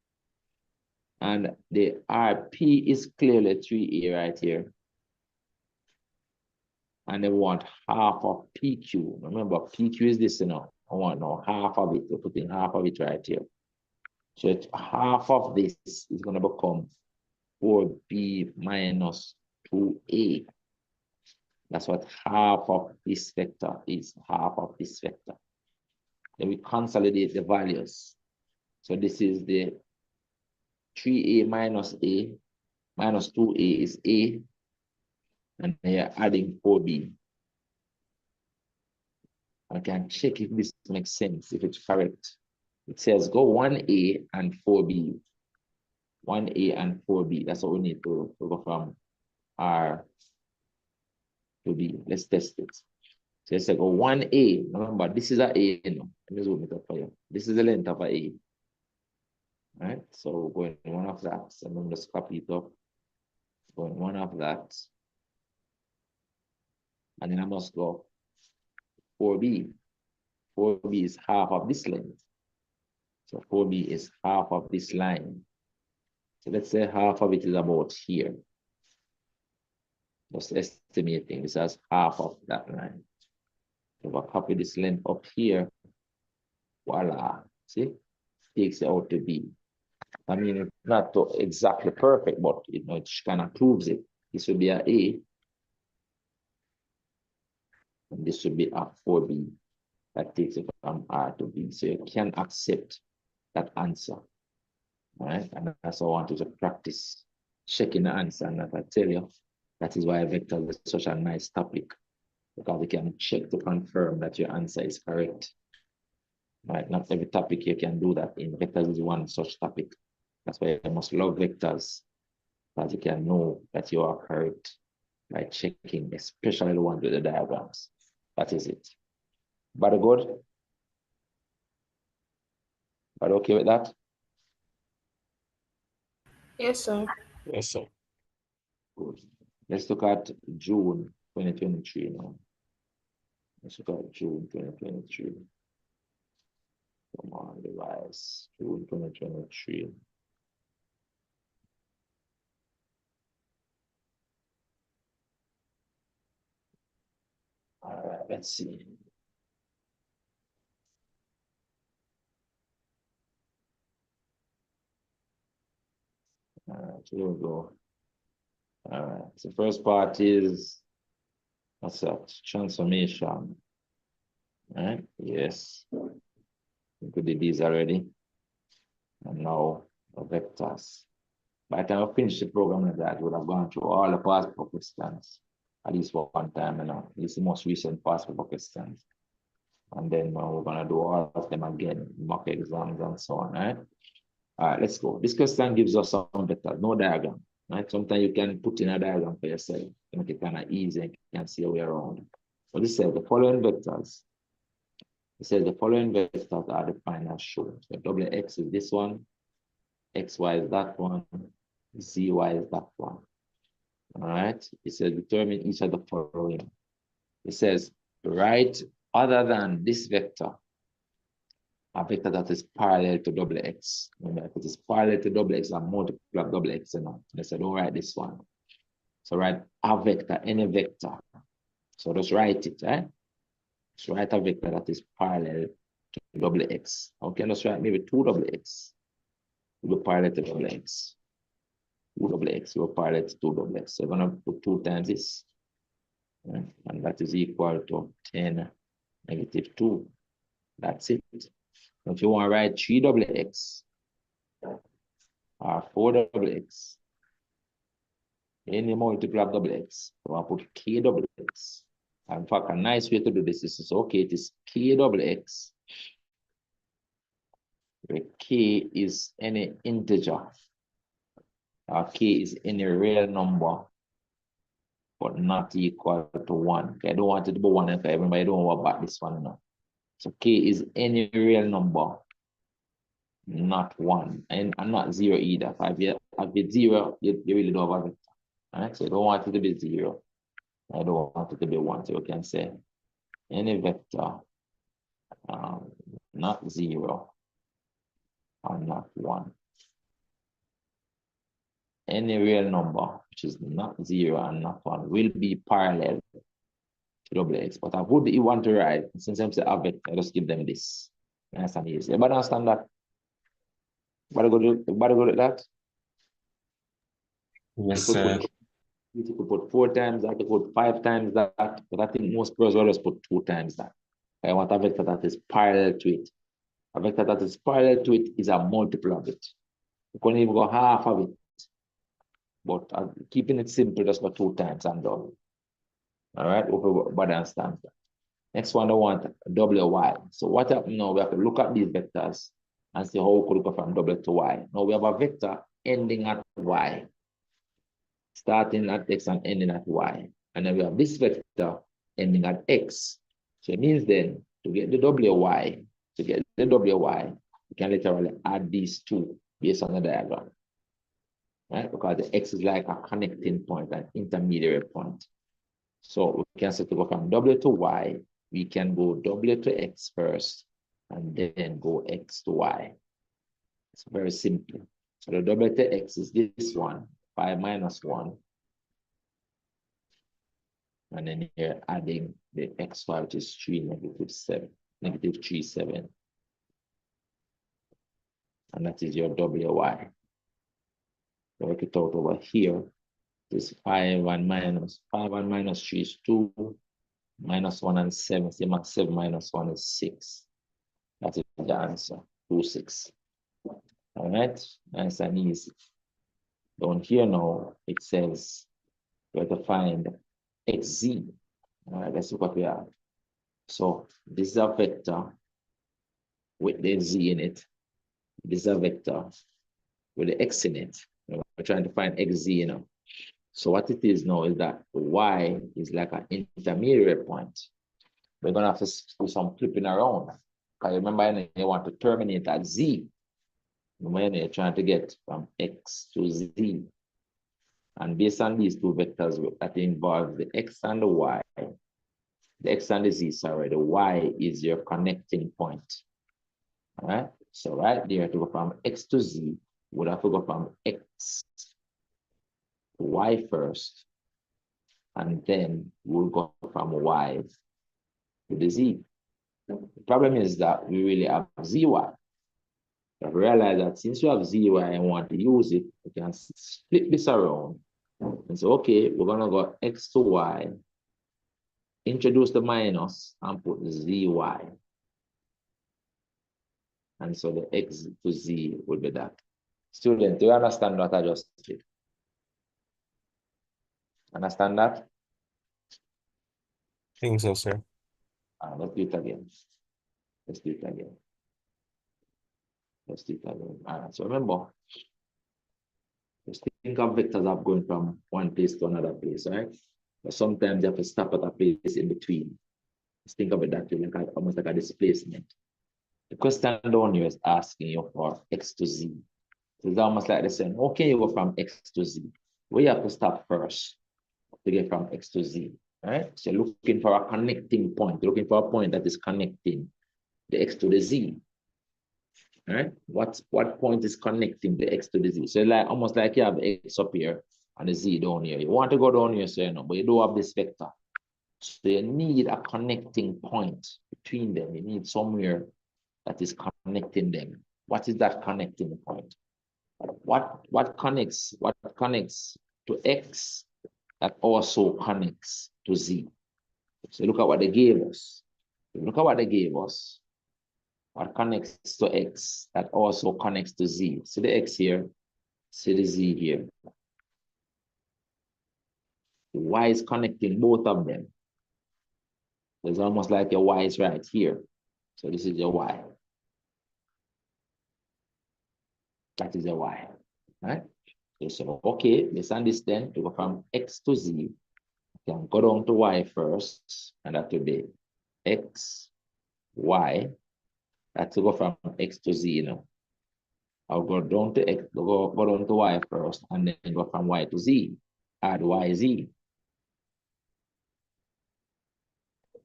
And the RP is clearly 3A right here. And they want half of PQ. Remember, PQ is this, you know. I want now half of it. We're putting half of it right here. So it's half of this is going to become 4B minus 2A. That's what half of this vector is, half of this vector. Then we consolidate the values. So this is the 3a minus a minus 2a is a, and then you're adding 4b. I can check if this makes sense, if it's correct. It says go 1a and 4b. 1a and 4b. That's what we need to go from R to B. Let's test it. So it's like a 1a. Remember, this is a A. You know. Let me zoom it up for you. This is the length of a A. All right. So going one of that. So I'm going to just copy it up. Going one of that. And then I must go 4b. 4b is half of this length. So 4b is half of this line. So let's say half of it is about here. Just estimating this as half of that line. So if I copy this length up here, voila. See? Takes it out to B. I mean, it's not exactly perfect, but you know, it kind of proves it. This would be a A, and this would be a 4B. That takes it from R to B. So you can accept that answer. All right, and that's why I want you to practice checking the answer. And I tell you, that is why vectors is such a nice topic, because you can check to confirm that your answer is correct. Right? Not every topic you can do that in. Vectors is one such topic. That's why you must love vectors, that you can know that you are correct by checking, especially the ones with the diagrams. That is it. But good? But okay with that? Yes, sir. Yes, sir. Good. Let's look at June 2023 now. Let's look at June 2023. Come on, device. June 2023. All right, let's see. All right, here we go. All right, so the first part is, what's that? Transformation. All right, yes. We did these already. And now vectors. By the time I finish the program like that, I would have gone through all the past paper questions at least one time, you know, at least the most recent past paper questions. And then we're going to do all of them again, mock exams and so on, right? All right, let's go. This question gives us some vectors, no diagram, right? Sometimes you can put in a diagram for yourself to make it kind of easy and you can see a way around. So this says the following vectors. It says the following vectors are defined as shown. So WX is this one, XY is that one, ZY is that one. All right. It says determine each of the following. It says write other than this vector, a vector that is parallel to WX. Remember, if it is parallel to WX, a multiple of WX, you know. They said don't write this one. So write a vector, any vector. So just write it, right? Just write a vector that is parallel to WX. Okay, just write maybe 2WX. Will be parallel to WX. 2WX will be parallel to 2WX. So we're going to put 2 times this. Right? And that is equal to 10 negative 2. That's it. If you want to write 3WX or 4WX, any multiple of WX, so I put KWX. In fact, a nice way to do this is okay, it is KWX, where K is any integer, or K is any real number, but not equal to 1. Okay, I don't want it to be 1, if everybody don't know about this one now. So K is any real number, not 1, and not 0 either. If you have 0, you really don't have it. All right, so you don't want it to be 0. I don't want it to be 1. So you can say any vector, not 0 or not 1. Any real number, which is not 0 and not 1, will be parallel to WX. But I would you want to write, since I'm saying a vector, I just give them this. Nice and easy. Everybody understand that? Everybody go to that? Yes, sir. You could put 4 times that, you could put 5 times that, but I think most pros will just put 2 times that. I want a vector that is parallel to it. A vector that is parallel to it is a multiple of it. You can even go half of it. But keeping it simple, just go 2 times and done. All right, but understand that. Next one, I want WY. So what happens now? We have to look at these vectors and see how we could go from W to Y. Now we have a vector ending at Y, starting at X and ending at Y. And then we have this vector ending at X. So it means then to get the WY, we can literally add these two based on the diagram. Right? Because the X is like a connecting point, an intermediary point. So we can say to go from W to Y, we can go W to X first, and then go X to Y. It's very simple. So the W to X is this one, 5 minus 1. And then here adding the XY, which is 3, -7, -3, 7. And that is your WY. Work it out over here. This 5 and minus 3 is 2. -1 and 7. So 7 minus 1 is 6. That is the answer. 2, 6. All right, nice and easy. Down here now, it says we have to find XZ. All right, let's look what we have. So this is a vector with the Z in it. This is a vector with the X in it. We're trying to find XZ, you know. So what it is now is that Y is like an intermediate point. We're going to have to do some flipping around. Because remember, you want to terminate at Z. When you're trying to get from X to Z. And based on these two vectors that involve the X and the Y, the X and the Z, sorry, the Y is your connecting point. All right? So right there, to go from X to Z, we'll have to go from X to Y first, and then we'll go from Y to the Z. The problem is that we really have ZY. I've realized that since we have ZY and want to use it, we can split this around and say, okay, we're going to go X to Y, introduce the minus, and put ZY. And so the X to Z will be that. Student, do you understand what I just did? Understand that? I think so, sir. Let's do it again. Let's do it again. Let's do it again. All right, so remember, just think of vectors of going from one place to another place, right? But sometimes you have to stop at a place in between. Just think of it that way, like almost like a displacement. The question down here is asking you for X to Z. So it's almost like they're saying, okay, you go from X to Z. Where you have to stop first to get from X to Z, right? So you're looking for a connecting point. You're looking for a point that is connecting the X to the Z. Right? What point is connecting the X to the Z? So like almost like you have X up here and the Z down here. You want to go down here, so you know, but you don't have this vector. So you need a connecting point between them. You need somewhere that is connecting them. What is that connecting point? What connects to X that also connects to Z? So look at what they gave us. Look at what they gave us. What connects to X that also connects to Z. See the X here, see the Z here. Y is connecting both of them. It's almost like your Y is right here. So this is your Y. That is your Y, right? So, okay, let's understand to go from X to Z. You can go down to Y first, and that will be X, Y. That's to go from X to Z, you know. I'll go down to X, go down to Y first, and then go from Y to Z. Add Y, Z.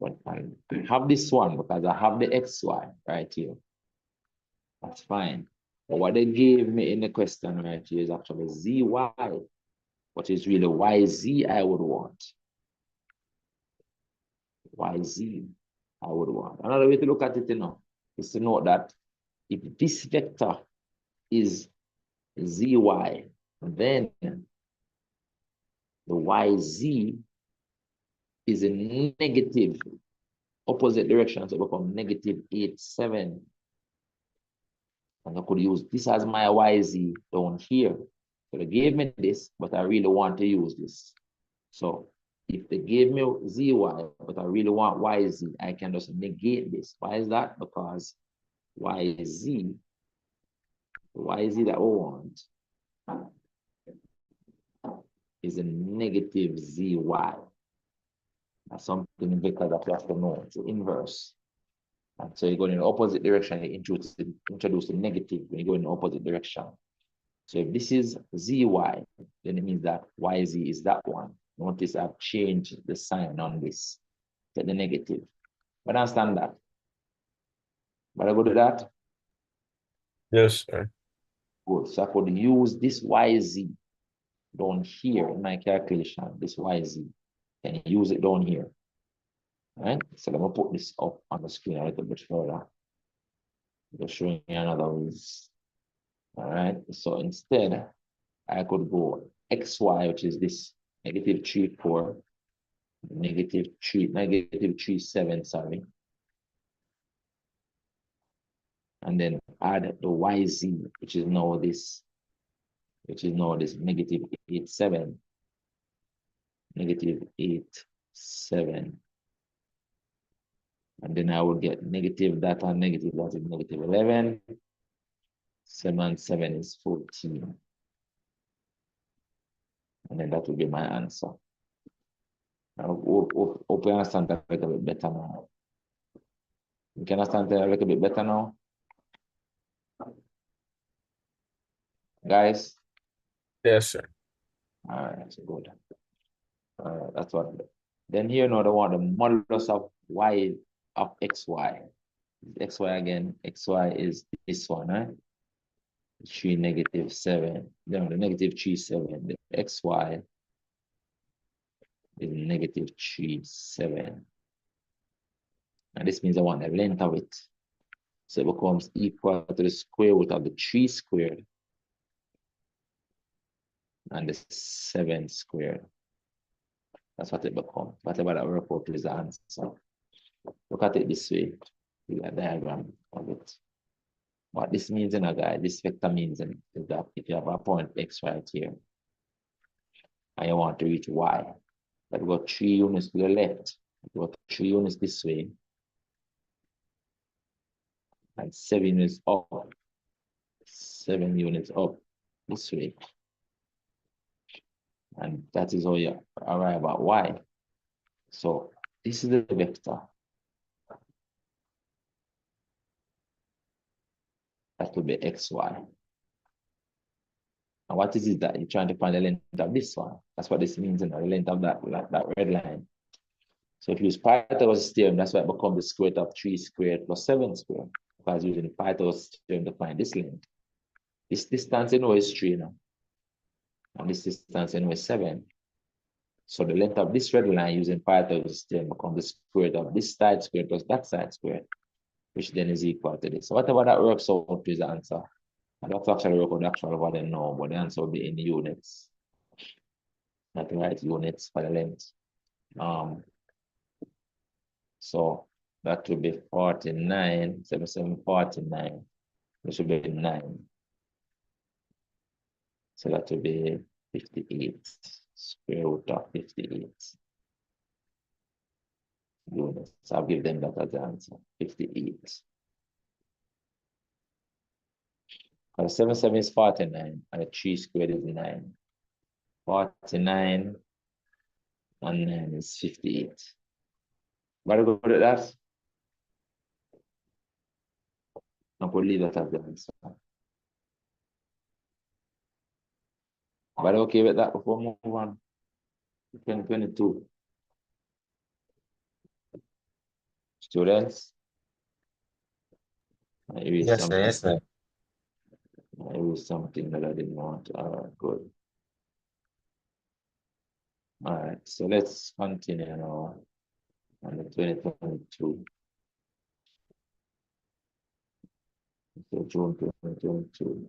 But I have this one because I have the XY right here. That's fine. But what they gave me in the question right here is actually ZY, but it's really YZ I would want. YZ I would want. Another way to look at it, you know, is to note that if this vector is ZY, then the YZ is a negative opposite direction, so it become negative 8, 7. And I could use this as my YZ down here. So they gave me this, but I really want to use this. So if they gave me ZY, but I really want YZ, I can just negate this. Why is that? Because YZ, the YZ that we want is a negative ZY. That's something in vector that you have to know. It's the inverse. And so you go in the opposite direction, you introduce the negative when you go in the opposite direction. So if this is ZY, then it means that YZ is that one. Notice I've changed the sign on this to the negative. But understand that. But I go to that. Yes, sir. Good. So I could use this YZ down here in my calculation, this YZ. Can use it down here. All right. So let me put this up on the screen a little bit further. Just showing you another ways. All right. So instead, I could go XY, which is this negative 3, 4, negative 3, 7, sorry. And then add the YZ, which is now this negative 8, 7. Negative 8, 7. And then I will get negative that and negative that is negative 11. 7 and 7 is 14. And then that will be my answer. I hope you understand that a little bit better now. You can understand that a little bit better now? Guys? Yes, sir. All right, so good. That's what. Then here now, they want the modulus of y of xy. Xy again, xy is this one, right? 3, negative 7. Then the negative 3, 7. The xy is negative 3, 7. And this means I want the length of it. So it becomes equal to the square root of the 3 squared and the 7 squared. That's what it becomes. Whatever that work out is the answer. Look at it this way. The diagram of it. What this means in a guy, this vector means is that if you have a point X right here, and you want to reach Y, that go 3 units to the left, go 3 units this way, and 7 units up, 7 units up this way. And that is how you arrive at Y. So this is the vector. That will be XY. And what is it that you're trying to find the length of this one? That's what this means, the length of that red line. So if you use Pythagoras theorem, that's why it becomes the square root of 3 squared plus 7 squared. Because using Pythagoras theorem to find this length. This distance in is 3 now. And this distance in is 7. So the length of this red line using Pythagoras theorem becomes the square root of this side squared plus that side squared, which then is equal to this. So whatever that works out to is the answer. I don't actually work on the actual value now, but the answer will be in units. Not the right units for the length. So that will be 49, 77, 49. This will be 9. So that will be 58. Square root of 58 units. So I'll give them that as the answer. 58. Because 77 is 49, and the 3 squared is 9. 49 and 9 is 58. Very good at that. I could leave that as the answer. But okay with that before we move on. 2022. Students, I erase Yes, sir. something. Yes, sir. I erase something that I didn't want. All right, good. All right, so let's continue now on the 2022. So June 2022.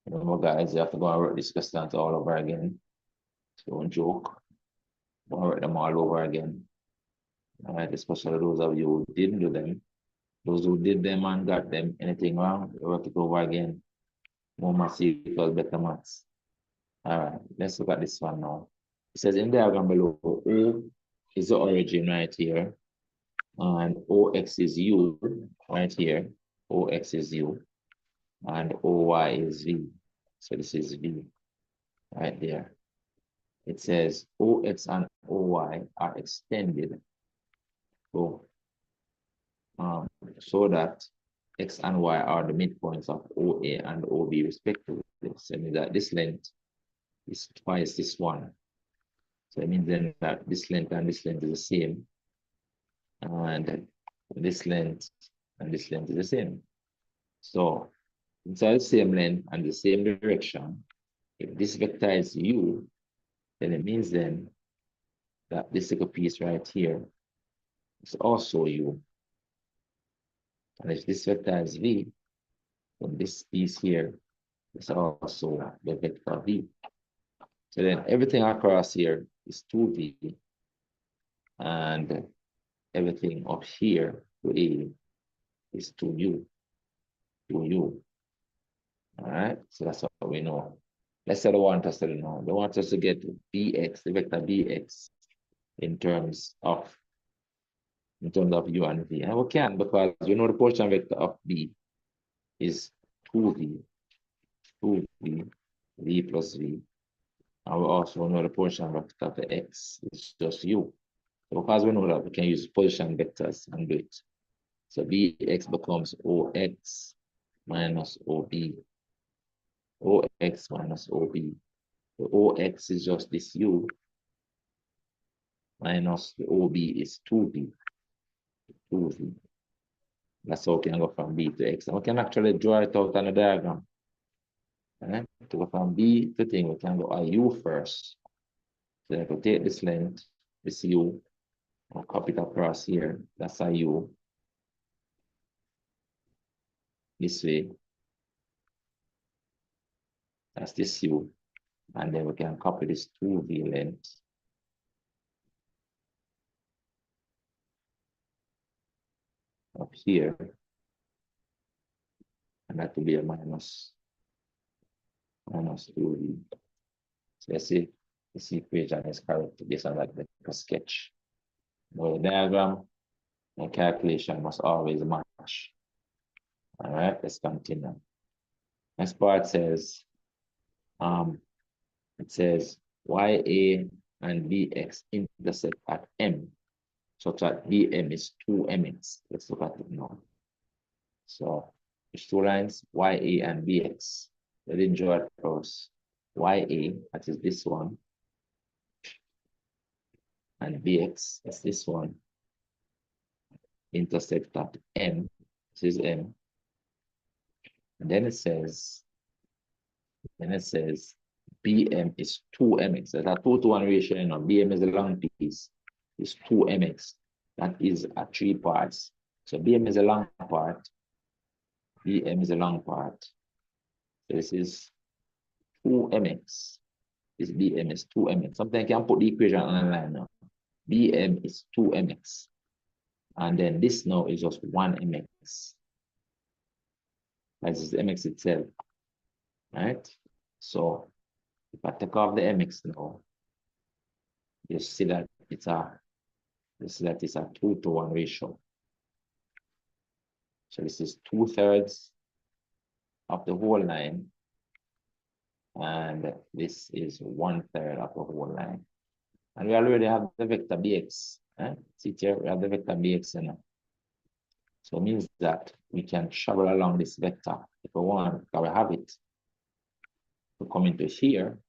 I'm Remember, guys, you have to go and work these questions all over again. So don't joke. Go and work them all over again. All right, especially those of you who didn't do them. Those who did them and got them anything wrong, you work it over again. More maths equals better maths. All right, let's look at this one now. It says in the diagram below, O is the origin right here, and OX is U right here. OX is U, and OY is V. So this is V right there. It says OX and OY are extended so that X and Y are the midpoints of OA and OB respectively. So it means that this length is twice this one. So it means then that this length and this length is the same. And this length and this length is the same. So inside the same length and the same direction, if this vector is U, then it means then that this little piece right here is also U. And if this vector is V, then this piece here is also the vector V. So then everything across here is 2V, and everything up here to A is 2U. 2U. All right, so that's what we know. Let's say they want us to know. They want us to get Bx, the vector Bx, in terms of U and V. And we can, because we know the portion vector of B is 2V, V plus V. And we also know the portion vector of the X is just U. So because we know that, we can use position vectors and do it. So Bx becomes OX minus OB. OX minus OB. The OX is just this U minus the OB is 2V. 2V. That's how we can go from B to X. And we can actually draw it out on the diagram. Right? To go from B to thing, we can go a U first. So I can take this length, this U, and copy it across here. That's a U. This way. That's this U. And then we can copy this 2V length. Up here. And that will be a minus 2V. So let's see, this equation is correct based on that vector sketch. Well, the diagram and calculation must always match. All right, let's continue. Next part says, it says YA and BX intersect at M, such that BM is 2MX. Let's look at it now. So there's two lines, YA and BX. They didn't draw it first. YA, that is this one, and BX, that's this one, intersect at M. This is M. And then it says BM is 2MX. That's a 2-to-1 ratio. You know, BM is a long piece. It's 2MX. That is at 3 parts. So BM is a long part. BM is a long part. So this is 2MX. This BM is 2MX. Sometimes I can put the equation on the line now. BM is 2MX. And then this now is just 1MX. That is MX itself. Right? So if I take off the MX now, you see that it's a 2-to-1 ratio. So this is 2/3 of the whole line, and this is 1/3 of the whole line. And we already have the vector Bx. See here, we have the vector Bx in it. So it means that we can travel along this vector if we want, because we have it. To come into here,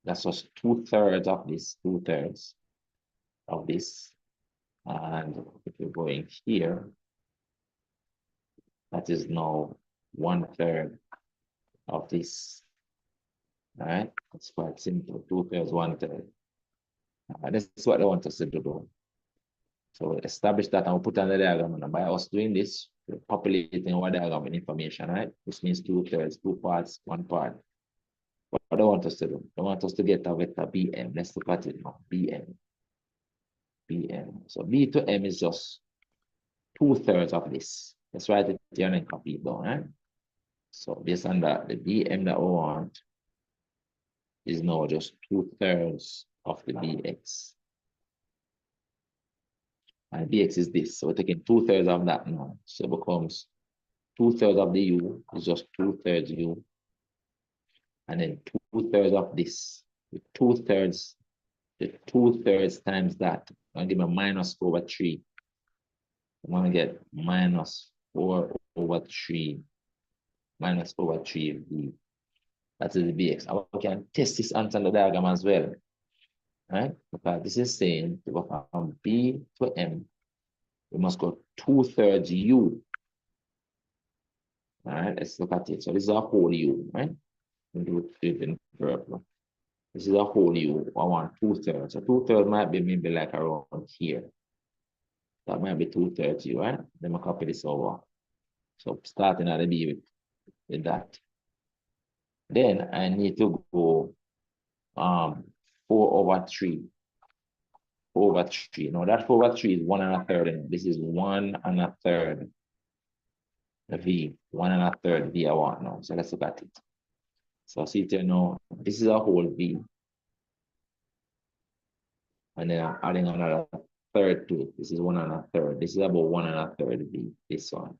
that's just 2/3 of this, 2/3 of this. And if you're going here, that is now 1/3 of this. All right, it's quite simple. 2/3, 1/3. This is what I want us to do. So establish that and we'll put on the diagram. And by us doing this, we're populating our diagram with information, right? Which means 2/3, 2 parts, 1 part. What do I want us to do? I want us to get a vector Bm. Let's look at it now. Bm. Bm. So B to M is just 2/3 of this. Let's write it here and then copy it down, right? So based on that, the Bm that we want is now just 2/3 of the Bx. And Bx is this. So we're taking 2/3 of that now. So it becomes 2/3 of the U is just 2/3 U. And then 2/3 of this. The 2/3 times that. I'm going to give me -4/3. I'm going to get -4/3 -4/3 V. That is the Bx. I can test this answer in the diagram as well. Right? Because this is saying to go from B to M, we must go 2/3 U. All right, let's look at it. So this is a whole U, right? We'll do it in purple. This is a whole U. I want 2/3. So 2/3 might be maybe like around here. That might be 2/3 U, right? Let me copy this over. So starting at the B with that. Then I need to go 4/3. 4/3. Now that 4/3 is 1 1/3. This is 1 1/3 V. 1 1/3 V I want now. So let's look at it. So see here now, this is a whole V. And then I'm adding another third to it. This is 1 1/3. This is about 1 1/3 V, this one.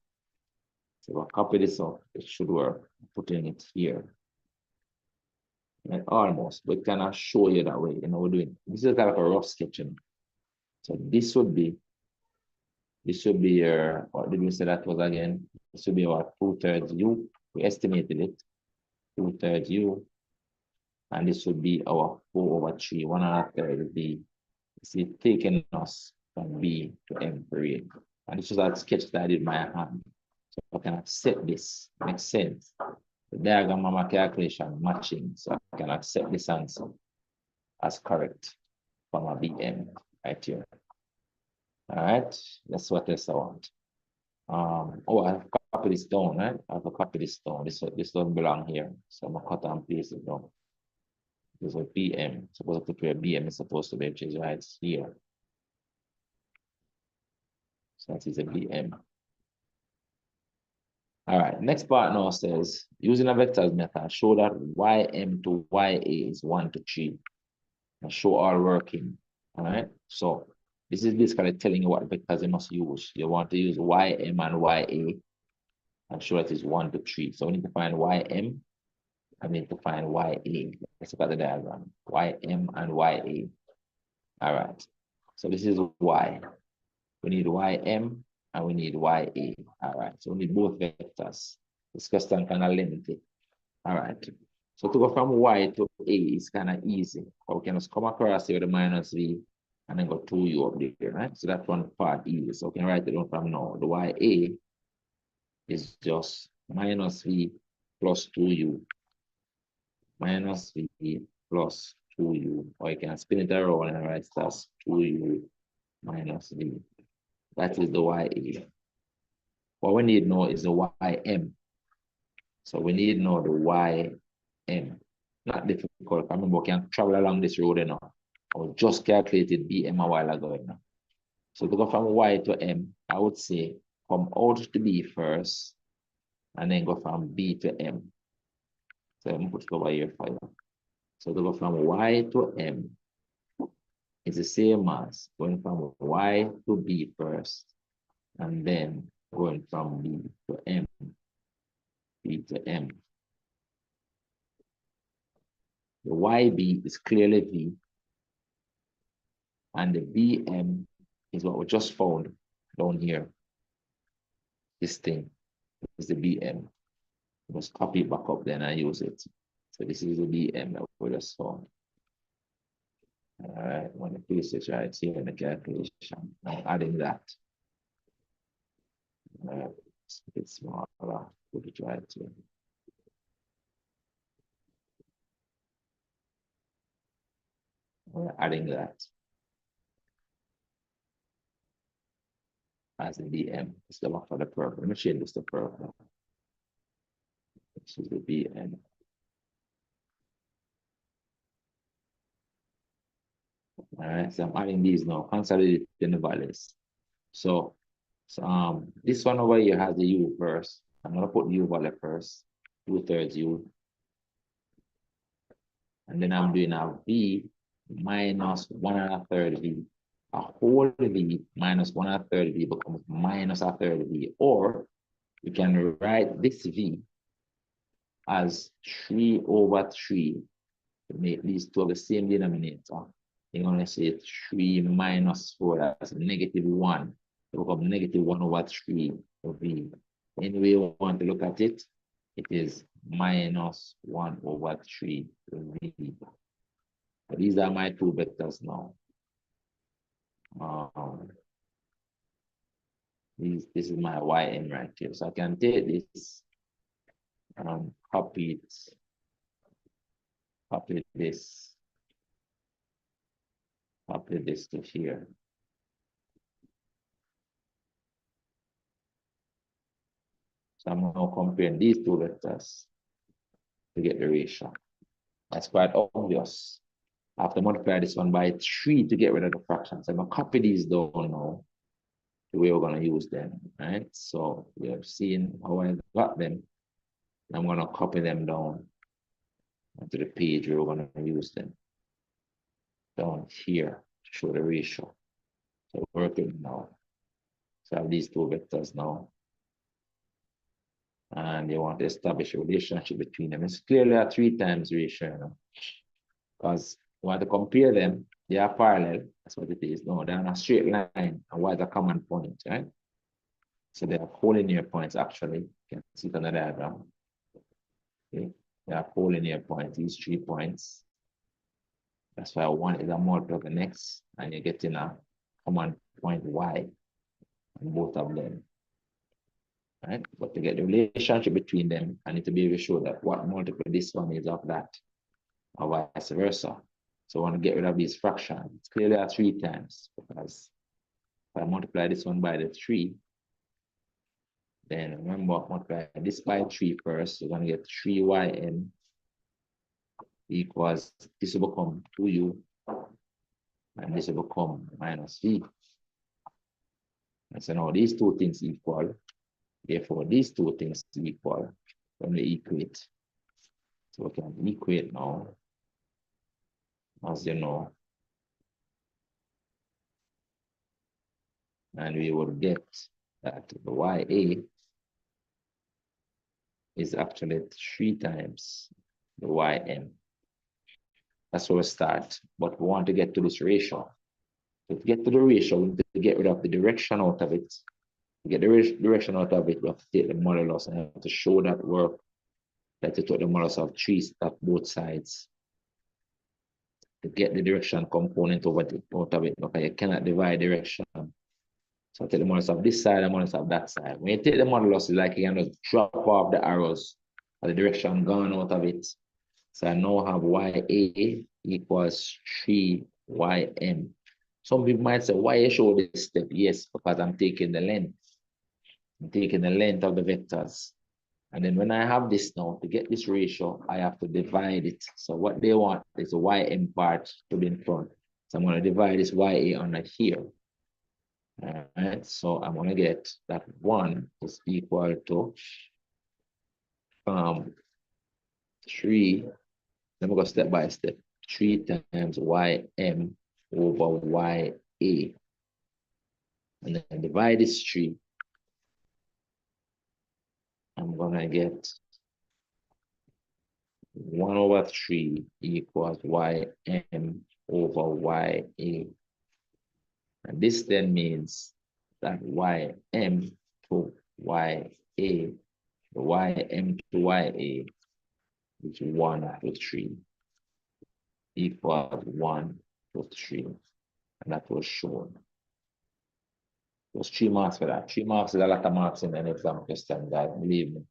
So I'll copy this up. It should work. Putting it here. And almost, but cannot show you that way. You know, we're doing this is kind of a rough sketching. So this would be your, what did we say that was again? This would be our 2/3 U. We estimated it. 2/3 U. And this would be our 4/3, 1 1/3 V. See, taking us from B to M period. And this is a sketch that I did by hand. So I can accept this. Makes sense. The diagram of my calculation matching. So I can accept this answer as correct for my BM right here. All right, that's what else I want. I have to copy this down, right? I have to copy this down. This doesn't belong here. So I'm gonna cut and paste it down. This is a BM. Suppose I put where BM is supposed to be, which is right here. So that is a BM. All right, next part now says, using a vectors method, show that ym to ya is 1 to 3. And show all working. All right, so this is basically telling you what vectors you must use. You want to use ym and ya and show that it's 1 to 3. So we need to find ym. I need to find ya. Let's look at the diagram. Ym and ya. All right, so this is y. We need ym and we need ya. All right, so we need both vectors. This question kind of lengthy. All right, so to go from y to a is kind of easy. But we can just come across here with the -v and then go 2u up there, right? So that's one part easy. So we can write it down from now. The ya is just -v plus 2u. -v plus 2u. Or you can spin it around and write that's 2u minus v. That is the ya. What we need now is the ym. So we need now the ym. Not difficult. I remember we can travel along this road enough. I just calculated BM a while ago now. So to go from Y to M, I would say come out to B first and then go from B to M. So I'm put it over here for you. So to go from Y to M is the same as going from Y to B first and then going from B to M. B to M. The YB is clearly V, and the BM is what we just found down here. This thing is the BM. Just copy it back up then and use it. So this is the BM that we just found. All right, when the place is right here in the calculation, I'm adding that. It's a bit smaller, put it right here. We're adding that. as the BM. It's the one for the purple. Let me change this to purple. This is the BM. All right, so I'm adding these now, consolidating the values. So this one over here has the U first. I'm gonna put U value first, 2/3 U. And then I'm doing a V minus 1/3 V. A whole V minus 1/3 V becomes minus 1/3 V. Or you can write this V as 3/3 to make these two of the same denominator. You're going to say 3 minus 4, that's -1. It will become -1/3 of V. Any way you want to look at it, it is -1/3 of V. So these are my two vectors now. This is my Yn right here. So I can take this, copy this to here. So I'm now comparing these two vectors to get the ratio. That's quite obvious. I have to multiply this one by 3 to get rid of the fractions. I'm going to copy these down now, the way we're going to use them, right? So we have seen how I got them. I'm going to copy them down onto the page where we're going to use them. Down here to show the ratio. So working now. So I have these two vectors now. And you want to establish a relationship between them. It's clearly a 3 times ratio, you know, because you want to compare them. They are parallel. That's what it is. No, they're on a straight line. And y is a common point, right? So they are collinear points, actually. You can see it on the diagram. Okay. They are collinear points, these 3 points. That's why one is a multiple of the next, and you're getting a common point y on both of them. Right? But to get the relationship between them, I need to be able to show that what multiple this one is of that, or vice versa. So I want to get rid of these fractions. It's clearly a 3 times, because if I multiply this one by the 3, then remember, multiply this by 3 first, you're going to get 3yn equals, this will become 2u, and this will become minus v. And so now these two things equal. Therefore, these two things equal when we equate. So we can equate now, as you know, and we will get that the YA is actually 3 times the YM. That's where we start, but we want to get to this ratio. So to get to the ratio, we need to get rid of the direction out of it. To get the direction out of it, we have to take the modulus and have to show that work, that you took the modulus of 3 at both sides. To get the direction component out of it, because you cannot divide direction. So I take the modulus of this side and modulus of that side. When you take the modulus, it's like you can just drop off the arrows, or the direction gone out of it. So I now have YA equals 3YM. Some people might say, why you show this step? Yes, because I'm taking the length. I'm taking the length of the vectors. And then when I have this now, to get this ratio, I have to divide it. So what they want is the YM part to be in front. So I'm going to divide this YA under here. All right, so I'm going to get that 1 is equal to 3. Let me go step by step. 3 times YM over YA. And then divide this 3. I'm going to get 1/3 equals YM over YA. And this then means that YM to YA, the YM to YA is 1/3 equals 1/3. And that was shown. It was 3 marks for that. 3 marks is a lot of marks in an exam question, guys, believe me.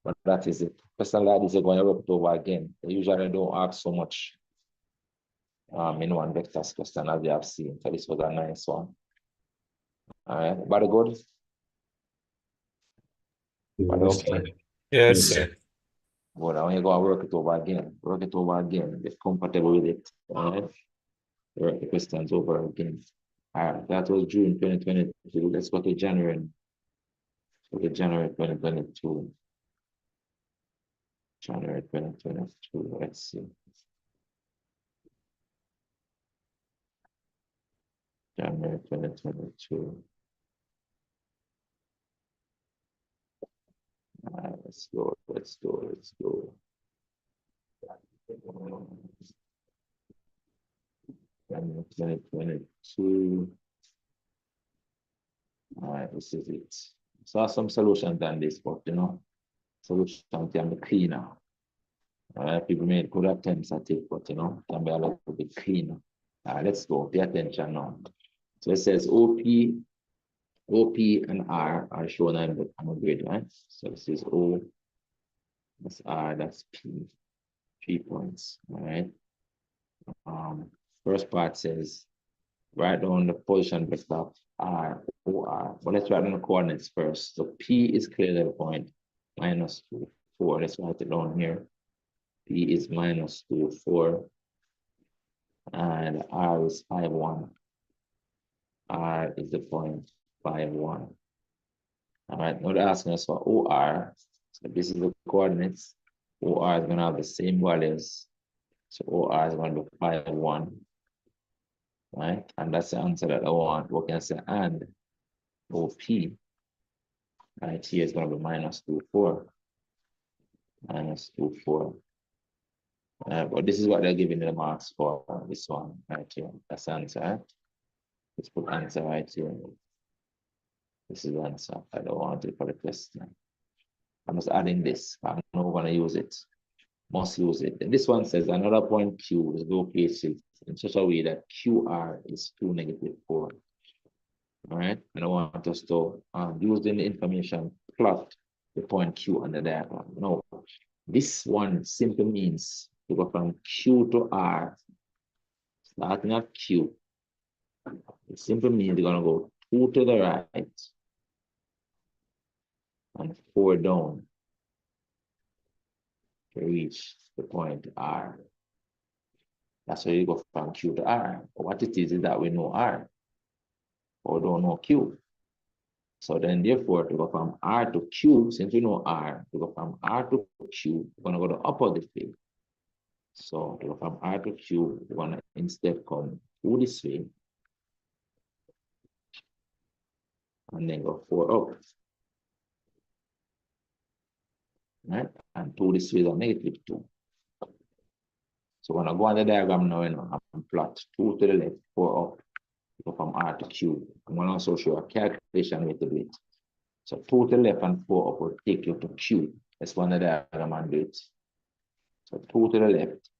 But that is it. Question like this, you're going to rub it over again. They usually don't ask so much in one vectors question as you have seen. So this was a nice one. All right, body good? Body Yes, okay? sir. Yes, sir. But I want you to go and work it over again. Work it over again. Get comfortable with it. All right? Work the questions over again. All right, that was June 2022. Let's go to January. So the January 2022. January 2022. Let's see. January 2022. All right, let's go. Let's go. Let's go. January 2022. All right, this is it. So some solutions than this, but solution can be cleaner. People made good attempts at it, but can be a little bit cleaner. Let's go. Pay attention now. So it says OP and R are shown on the grid, right? So this is O, that's R, that's P. 3 points. All right. First part says write down the position vector of R, OR. But let's write down the coordinates first. So P is clearly the point -2, 4. Let's write it down here. P is -2, 4. And R is 5, 1. R is the point 5, 1. All right, now they're asking us for OR. So this is the coordinates. OR is going to have the same values. So OR is going to be 5, 1. Right? And that's the answer that I want. We can say and OP right here is going to be -2, 4. -2, 4. But this is what they're giving the marks for this one right here. That's the answer. Right? Let's put answer right here. This is the answer. I don't want it for the question. I'm just adding this. I'm not going to use it. Must use it. And this one says another point Q is located in such a way that QR is 2, -4. All right. And I want us to use the information, plot the point Q on the diagram. No, this one simply means to go from Q to R, starting at Q. It simply means you're going to go 2 to the right and 4 down to reach the point R. That's where you go from Q to R. But what it is that we know R, or don't know Q. So then therefore, to go from R to Q, since we know R, to go from R to Q, we're going to go the opposite way. So to go from R to Q, we're going to instead come 2 this way, and then go 4 up. Right? And 2 this way is a -2. So when I go on the diagram now, I'm plot 2 to the left, 4 up, go from R to Q. I'm going to also show a calculation way to do it. So 2 to the left and 4 up will take you to Q. Let's go on the diagram and do it. So 2 to the left,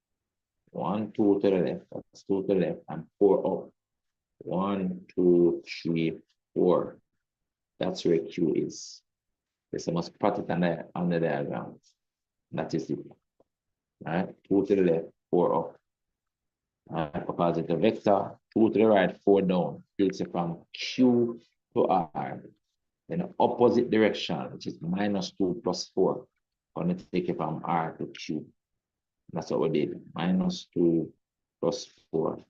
1, 2 to the left, that's 2 to the left, and 4 up. 1, 2, 3, 4. That's where Q is. Yes, I must put it on the diagram. That is it. All right, 2 to the left, 4 up. Because it's a vector, 2 to the right, 4 down. It's from Q to R. Then the opposite direction, which is -2 plus 4. I'm going to take it from R to Q. That's what we did. -2 plus 4.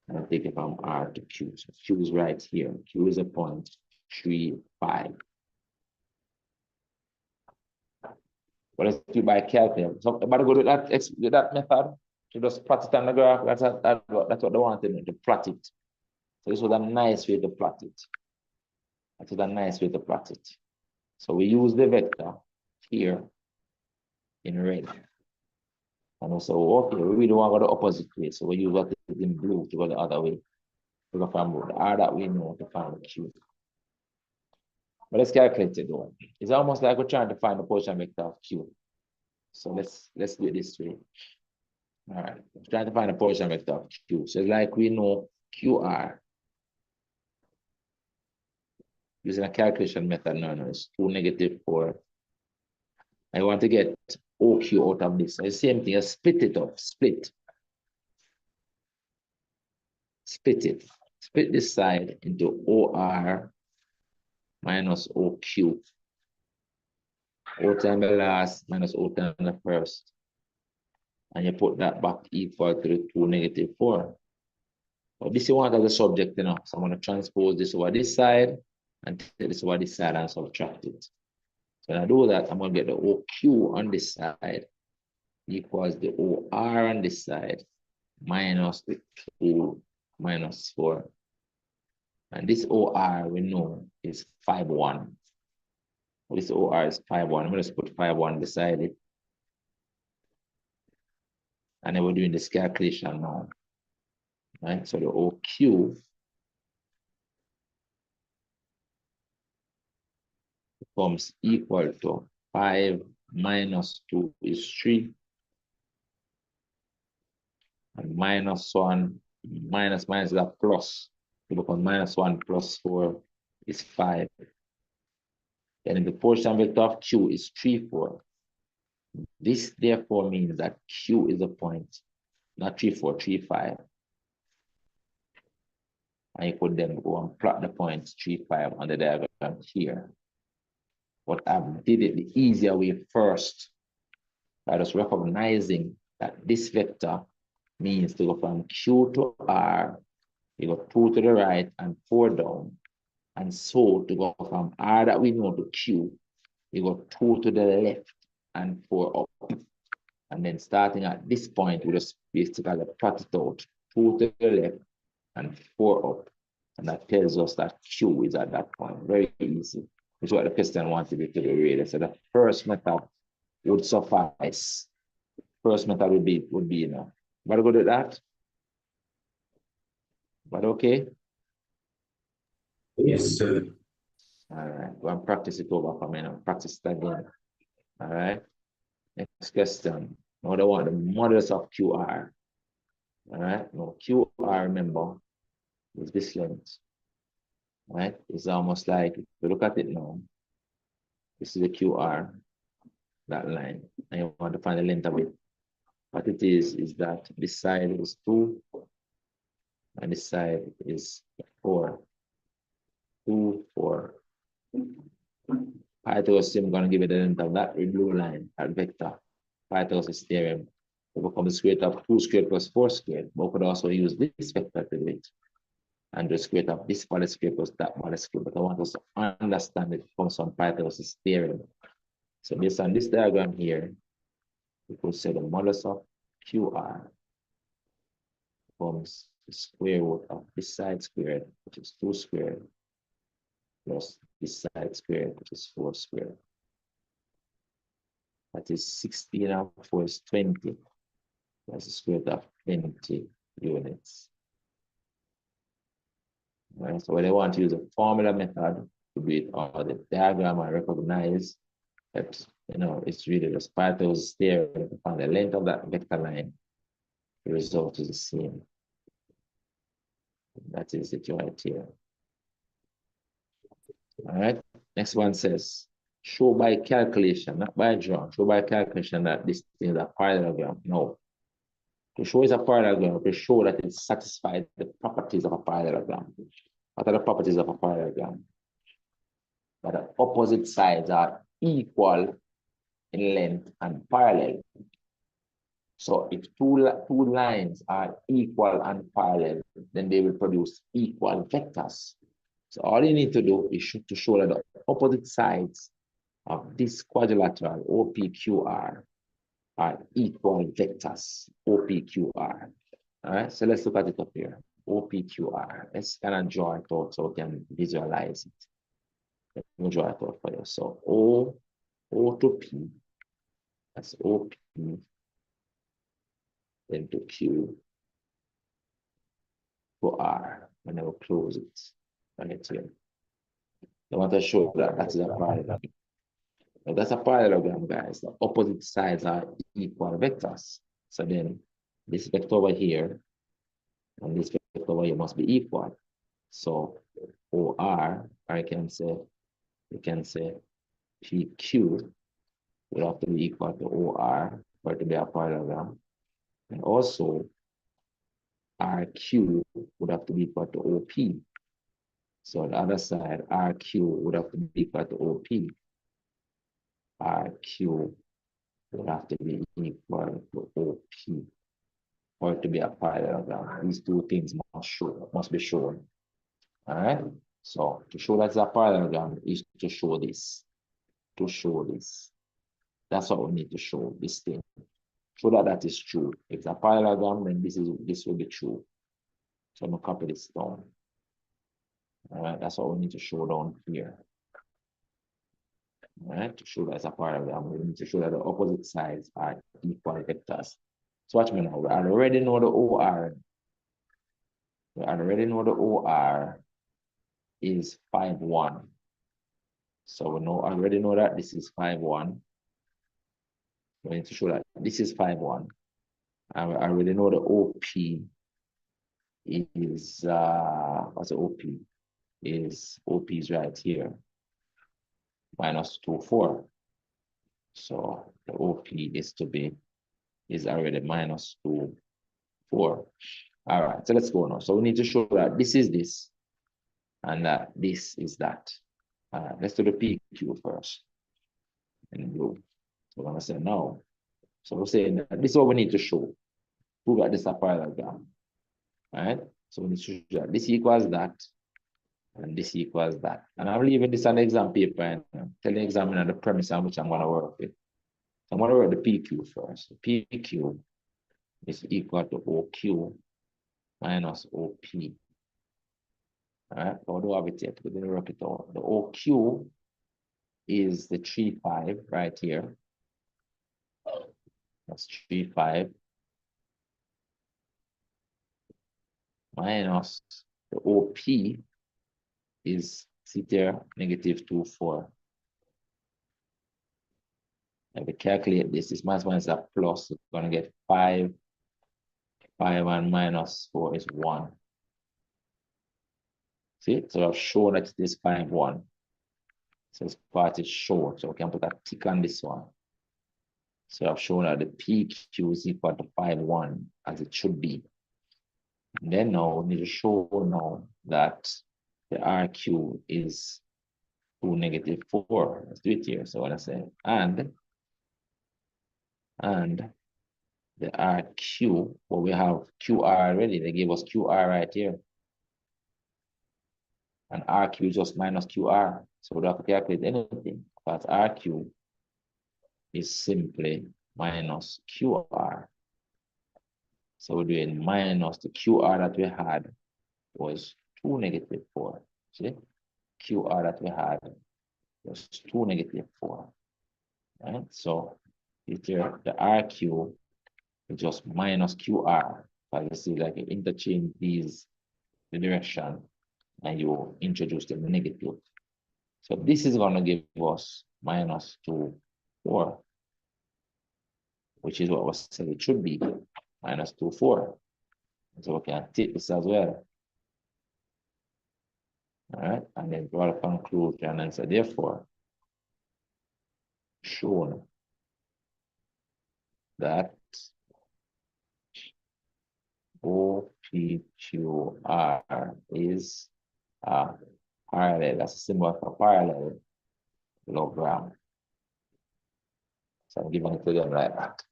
And take it from R to Q. So Q is right here. Q is a point 3, 5. But let's do it by calculator. So everybody go to that method to just plot it on the graph. That's what they wanted to plot it. So this was a nice way to plot it. That was a nice way to plot it. So we use the vector here in red. And we say, okay, we really want to go the opposite way. So we use what is in blue to go the other way. To go from the R that we know to find the Q. But let's calculate it though. It's almost like we're trying to find the position vector of Q. So let's do it this way. All right, we're trying to find the position vector of Q. So it's like we know QR. Using a calculation method now, it's 2, -4. I want to get OQ out of this. So the same thing, I split it up, split it. Split this side into OR minus OQ. O time the last minus O time the first. And you put that back equal to the 2 negative 4. But this you want as a subject, you know. So I'm going to transpose this over this side and take this over this side and subtract it. So when I do that, I'm going to get the OQ on this side equals the OR on this side minus the 2 minus 4. And this OR we know is 5,1. This OR is 5,1. I'm going to just put 5,1 beside it. And then we're doing this calculation now. Right? So the OQ becomes equal to 5 minus 2 is 3. And minus 1 minus is a plus. It becomes minus 1 plus 4 is 5. Then the portion vector of Q is 3, 4. This therefore means that Q is a point, not 3, 4, 3, 5. And you could then go and plot the points 3, 5 on the diagram here. But I did it the easier way first by just recognizing that this vector means to go from Q to R, you go 2 to the right and 4 down. And so to go from R that we know to Q, you go 2 to the left and 4 up. And then starting at this point, we just basically plot it out, 2 to the left and 4 up. And that tells us that Q is at that point. Very easy. Which is what the question wanted it to be really. So the first method would suffice. First method would be enough. But good at that? But okay? Yes, sir. All right. Go and practice it over for me now. Practice it again. All right. Next question. Now they want the modulus of QR. All right. Now QR, remember, is this length. Right? It's almost like, if you look at it now, this is the QR, that line, and you want to find the length of it. What it is that this side is 2, and this side is 4. 2, 4. Pythagoras is going to give it the length of that blue line, that vector. Pythagoras theorem will become the square root of 2 squared plus 4 squared. But we could also use this vector to do it. And the square root of this body square plus that body square. But I want us to understand it comes from Pythagoras theorem. So based on this diagram here, we could say the modulus of QR becomes the square root of this side squared, which is 2 squared, plus this side squared, which is 4 squared. That is 16 and 4 is 20. That's the square root of 20 units. Right? So when I want to use a formula method to do it or the diagram, I recognize that it's really just Pythagoras theorem to find the length of that vector line. The result is the same. That is it right here. All right. Next one says, show by calculation, not by drawing. Show by calculation that this is a parallelogram. No. To show it's a parallelogram, to show that it satisfies the properties of a parallelogram. What are the properties of a parallelogram? That the opposite sides are equal in length and parallel. So if two lines are equal and parallel, then they will produce equal vectors. So all you need to do is to show that the opposite sides of this quadrilateral OPQR are equal vectors, OPQR. All right, so let's look at it up here. OPQR. Let's kind of draw it out so we can visualize it. Let me draw it out for you. So O to P, that's OP, then to Q, to R, and then we'll close it right here. I want to show that that is a parallelogram. Now that's a parallelogram, guys. The opposite sides are equal vectors. So then this vector over here and this vector over here must be equal. So OR, we can say PQ will have to be equal to OR for it to be a parallelogram. And also RQ would have to be equal to OP So on the other side, RQ would have to be equal to OP. RQ would have to be equal to OP for it to be a parallelogram. These two things must be shown. All right. So to show that it's a parallelogram is to show this. To show this. That's what we need to show, this thing. Show that that is true. If it's a parallelogram, then this will be true. So I'm gonna copy this down. All right, that's what we need to show down here. All right, to show that it's a parallelogram, we need to show that the opposite sides are equal vectors. So watch me now. We already know the OR. We already know the OR is 5, 1. So we already know that this is 5, 1. We need to show that this is 5, 1. And we already know the OP is what's the OP? OP is right here. Minus 2, 4. So the OP is already minus 2, 4. All right, so let's go now. So we need to show that this is this, and that this is that. All right, let's do the PQ first in blue. So we're gonna say no. So we're saying that this is what we need to show. Prove that this is a parallelogram. All right. So we need to show that this equals that, and this equals that. And I'm leaving this on the exam paper and telling the examiner the premise on which I'm going to work with. So I'm going to work the PQ first. The PQ is equal to OQ minus OP. All right. How do I have it yet? We're going to work it out. The OQ is the 3, 5 right here. That's 3, 5 minus the OP is sit there, negative 2, 4. If we calculate this, this minus a plus, we're going to get 5, 5 and minus 4 is 1. See, so I've shown that this 5, 1. So this part is short, so we can put a tick on this one. So I've shown that the PQ is equal to 5, 1 as it should be. And then now we need to show now that the RQ is 2, negative 4. Let's do it here. So what I say, and the RQ, well, we have QR already. They gave us QR right here. And RQ is just minus QR. So we don't have to calculate anything. But RQ is simply minus QR. So we're doing minus the QR that we had was 2, negative 4. See? QR that we had was 2, negative 4. Right? So here the RQ is just minus QR. So you see, like you interchange these the direction and you introduce the negative. So this is going to give us minus 2, 4, which is what was said it should be, minus 2, 4. So we can take this as well. All right, and then draw a conclusion and say, therefore, shown that OPQR is parallel. That's a symbol for parallelogram. So I'm giving it to them like that.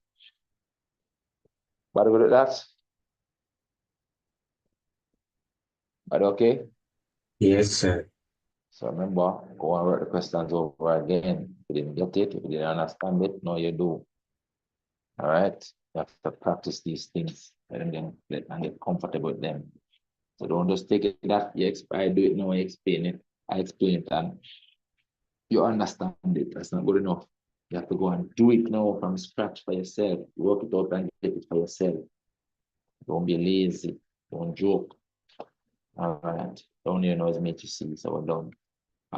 But with that, but okay. Yes, sir. So remember, go and work the questions over again. If you didn't get it, if you didn't understand it, now you do. All right. You have to practice these things and then get comfortable with them. So don't just take it that I do it now, I explain it and you understand it. That's not good enough. You have to go and do it now from scratch for yourself. Work it out and get it for yourself. Don't be lazy. Don't joke. All right. Down here now is made to see. So we're done.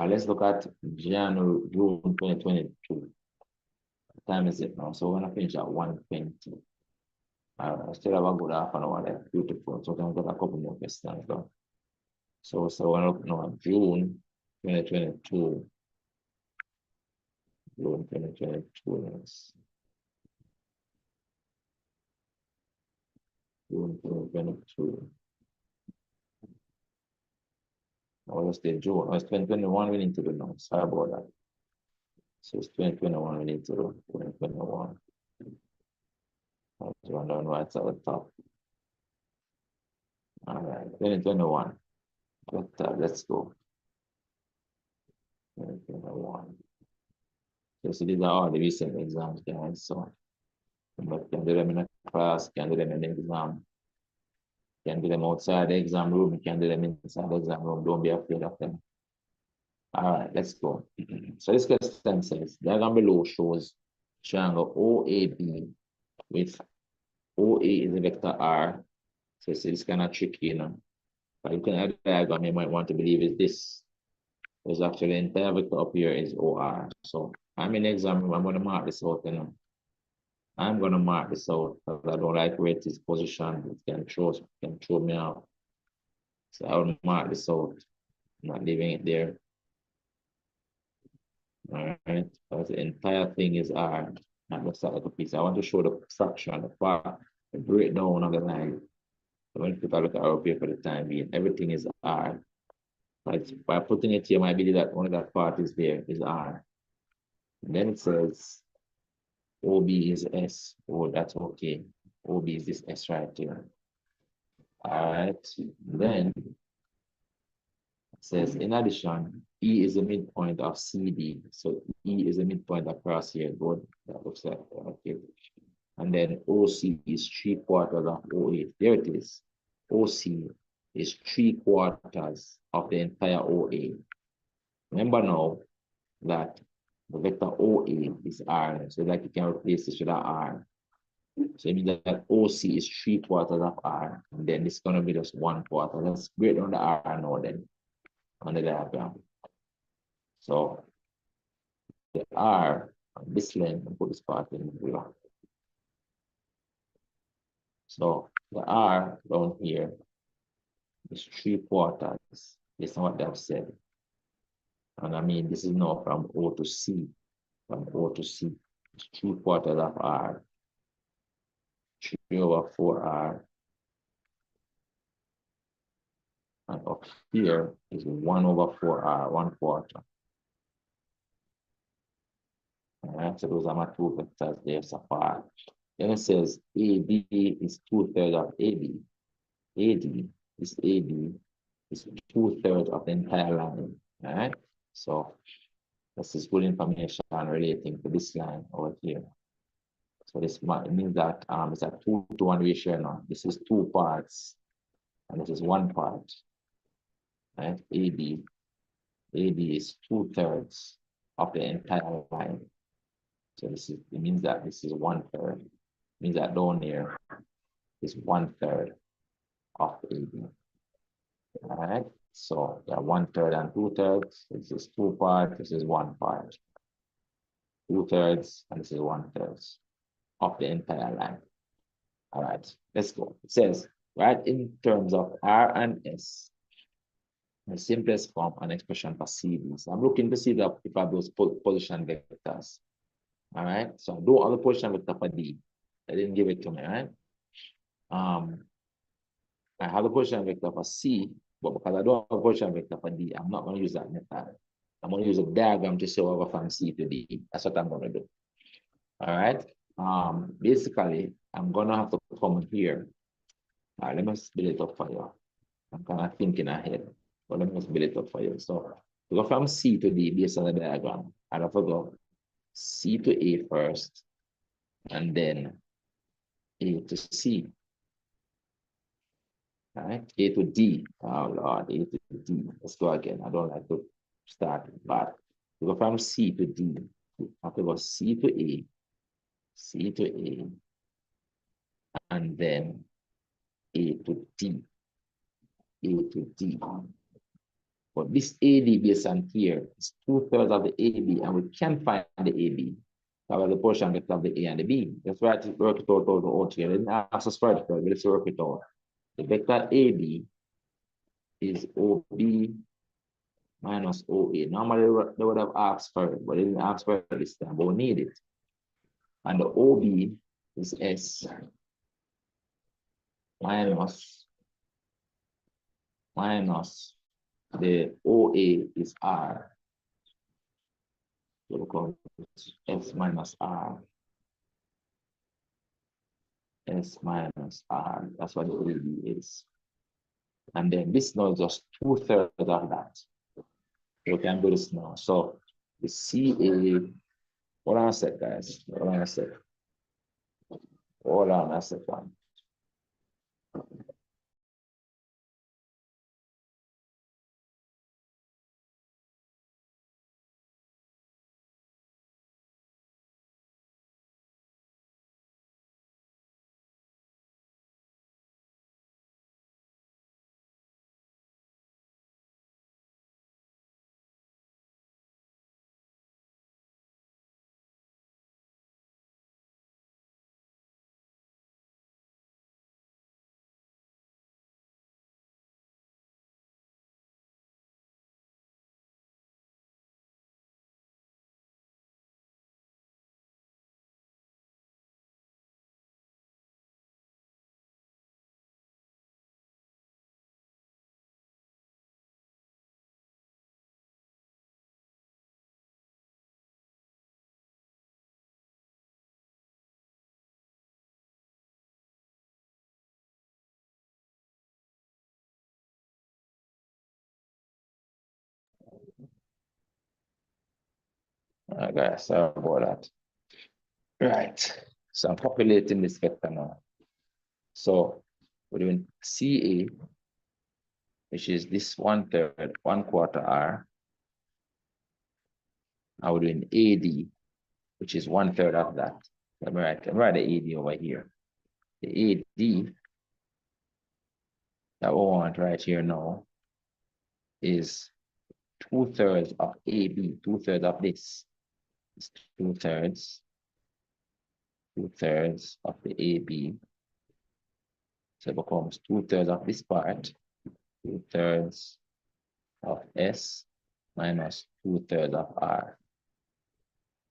Let's look at June 2022. What time is it now? So we're gonna finish at 1:20. I still have a good half an hour left. Beautiful. So we're gonna get a couple more questions done. So we're looking at June 2022. June 2022. June 2022. Or just the June. It's 2021 we need to do now. Sorry about that. So it's 2021 we need to do. 2021. That's one down right at the top. All right, 2021. Let's go. 2021. So these are all the recent exams, guys. So but can do them in a class, can do them in the exam, can do them outside the exam room, can do them inside the exam room. Don't be afraid of them. All right, let's go. So this question says, diagram below shows triangle OAB with OA is a vector R. So it's kind of tricky, you know. But you can add a diagram, you might want to believe is this. Because actually the entire vector up here is OR. So I'm in exam room, I'm going to mark this out, you know. I'm going to mark this out because I don't like where it is positioned. It can throw me out. So I will mark this out. I'm not leaving it there. All right. Because the entire thing is R. Not just like a piece. I want to show the fraction, the part, the breakdown of the line. So when people look at our paper for the time being, everything is R. But by putting it here, might be that only that part is there, is R. And then it says OB is S. Oh, that's okay. OB is this S right here. All right. Then it says, in addition, E is the midpoint of CD. So E is the midpoint across here. Good. That looks like okay. And then OC is 3/4 of OA. There it is. OC is 3/4 of the entire OA. Remember now that the vector OA is R. So like you can replace this with an R. So it means that OC is 3/4 of R. And then it's going to be just 1/4. Let's break down the R now then on the diagram. So the R on this length, and put this part in here. So the R down here is 3/4. Based on what they've said. And I mean, this is now from O to C. From O to C. It's 3/4 of R. 3/4R. And up here is 1/4R, 1/4. All right, so those are my two vectors there so far. Then it says AD is 2/3 of AB. AD is 2/3 of the entire line. All right, so this is good information relating to this line over here. So this means that it's a 2-to-1 ratio now. This is 2 parts, and this is 1 part. Right? AD is 2/3 of the entire line. So it means that this is 1/3. It means that down here is 1/3 of AD. All right. So yeah, 1/3 and 2/3. This is 2 parts. This is 1 part. 2/3 and this is 1/3 of the entire line. All right. Let's go. It says, right, in terms of R and S, the simplest form an expression for CD. So I'm looking to see that if I have those position vectors. All right. So I do all the position vector for D. They didn't give it to me, right? I have a position vector for C, but because I don't have a position vector for D, I'm not going to use that method. I'm going to use a diagram to show over from C to D. That's what I'm going to do. All right. Basically, I'm going to have to come here. All right, let me split it up for you. I'm kind of thinking ahead, but let me split it up for you. So to go from C to D based on the diagram, I'd have to go C to A first, and then A to C. All right, A to D. Oh Lord, A to D. Let's go again. I don't like to start bad. To go from C to D, I have to go C to A, C to A, and then A to D, A to D. But this AD based on here is 2/3 of the AB, and we can't find the AB. However, the portion vector of the A and the B. That's why I work it out here. They didn't ask us for it, but let's work it out. The vector AB is OB minus OA. Normally, they would have asked for it, but they didn't ask for it this time, but we need it. And the OB is S minus the OA is R. So because S minus R. S minus R. That's what the OAB is. And then this now is just 2/3 of that. So we can do this now. So the CA, hold on a sec, guys. Hold on a sec. Hold on a second. All right, guys, sorry about that. Right. So I'm populating this vector now. So we're doing CA, which is this 1/3, 1/4 R. Now we're doing AD, which is 1/3 of that. Let me write the AD over here. The AD that we want right here now is 2/3 of AB, 2/3 of this. It's 2/3, 2/3 of the AB. So it becomes 2/3 of this part, 2/3 of S minus 2/3 of R.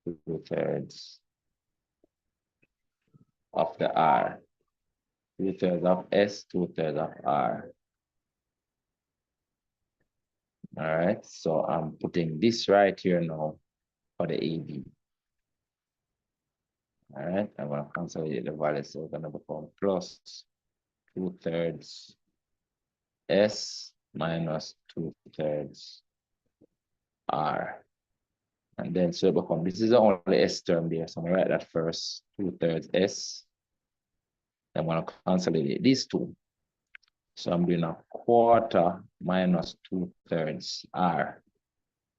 2/3 of the R. 2/3 of S, 2/3 of R. All right, so I'm putting this right here now for the AB. All right, I'm going to consolidate the values. So it's going to become plus 2/3 S minus 2/3 R. And then so it becomes, this is the only S term there. So I'm going to write that first, 2/3 S. I'm going to consolidate these two. So I'm doing 1/4 minus 2/3 R.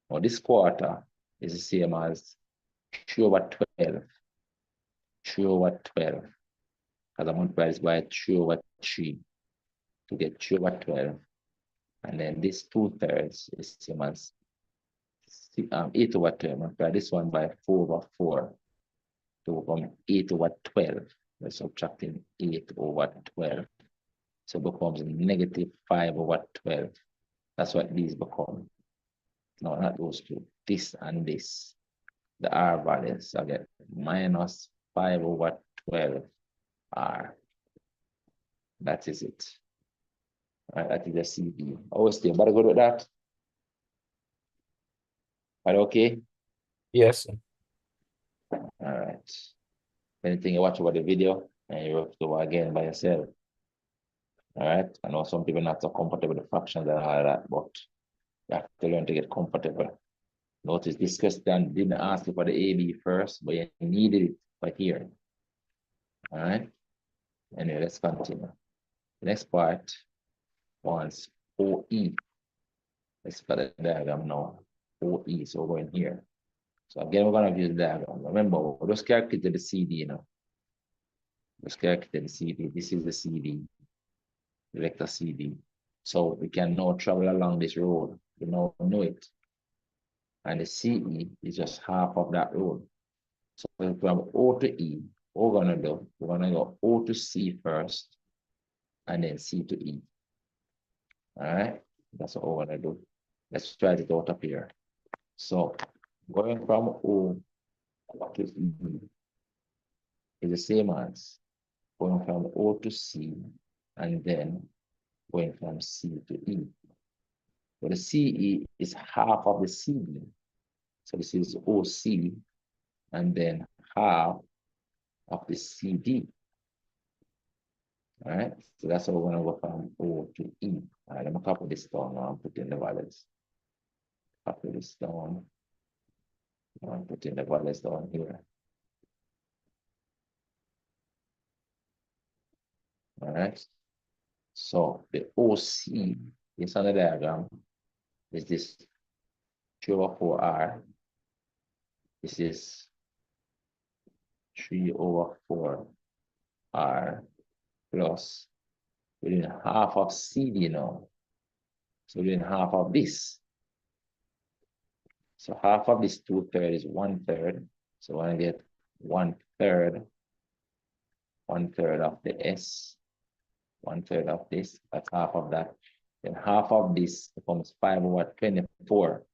Well, this quarter is the same as 3/12. 3/12. Because I'm multiplying this by 3/3 to get 3/12. And then this 2/3 is the same as 8/12. Multiply this one by 4/4 to become 8/12. We're subtracting 8/12. So it becomes negative 5/12. That's what these become. No, not those two. This and this. The R values. So I get minus 5/12 R. That is it. All right, that is the CD. Oh, still, better go with that. Are okay? Yes, sir. All right. Anything you watch about the video and you have to go again by yourself. All right. I know some people not so comfortable with the fractions and all that, but you have to learn to get comfortable. Notice this question didn't ask you for the AB first, but you needed it for here. All right. Anyway, let's continue. The next part wants OE. Let's put the diagram now. OE. So we're going here. So again, we're going to use the diagram. Remember, we're just calculating the CD, you know. Just calculating the CD. This is the CD, the vector CD. So we can now travel along this road. We now know it. And the CE is just half of that road. So from O to E, what we're going to do, we're going to go O to C first, and then C to E. All right, that's what we're going to do. Let's try it out up here. So going from O to E is the same as going from O to C, and then going from C to E. So the CE is half of the CD. So this is OC, and then half of the CD. All right, so that's how we're going to go from O to E. All right, let me copy this down now and put in the values. Copy this down. I'm putting the values down here. All right, so the OC is on the diagram is this 3/4R. This is 3/4R plus we're doing half of CD now. So we're doing half of this. So half of this 2/3 is 1/3. So I get 1/3, 1/3 of the S, 1/3 of this, that's half of that. Then half of this becomes 5/24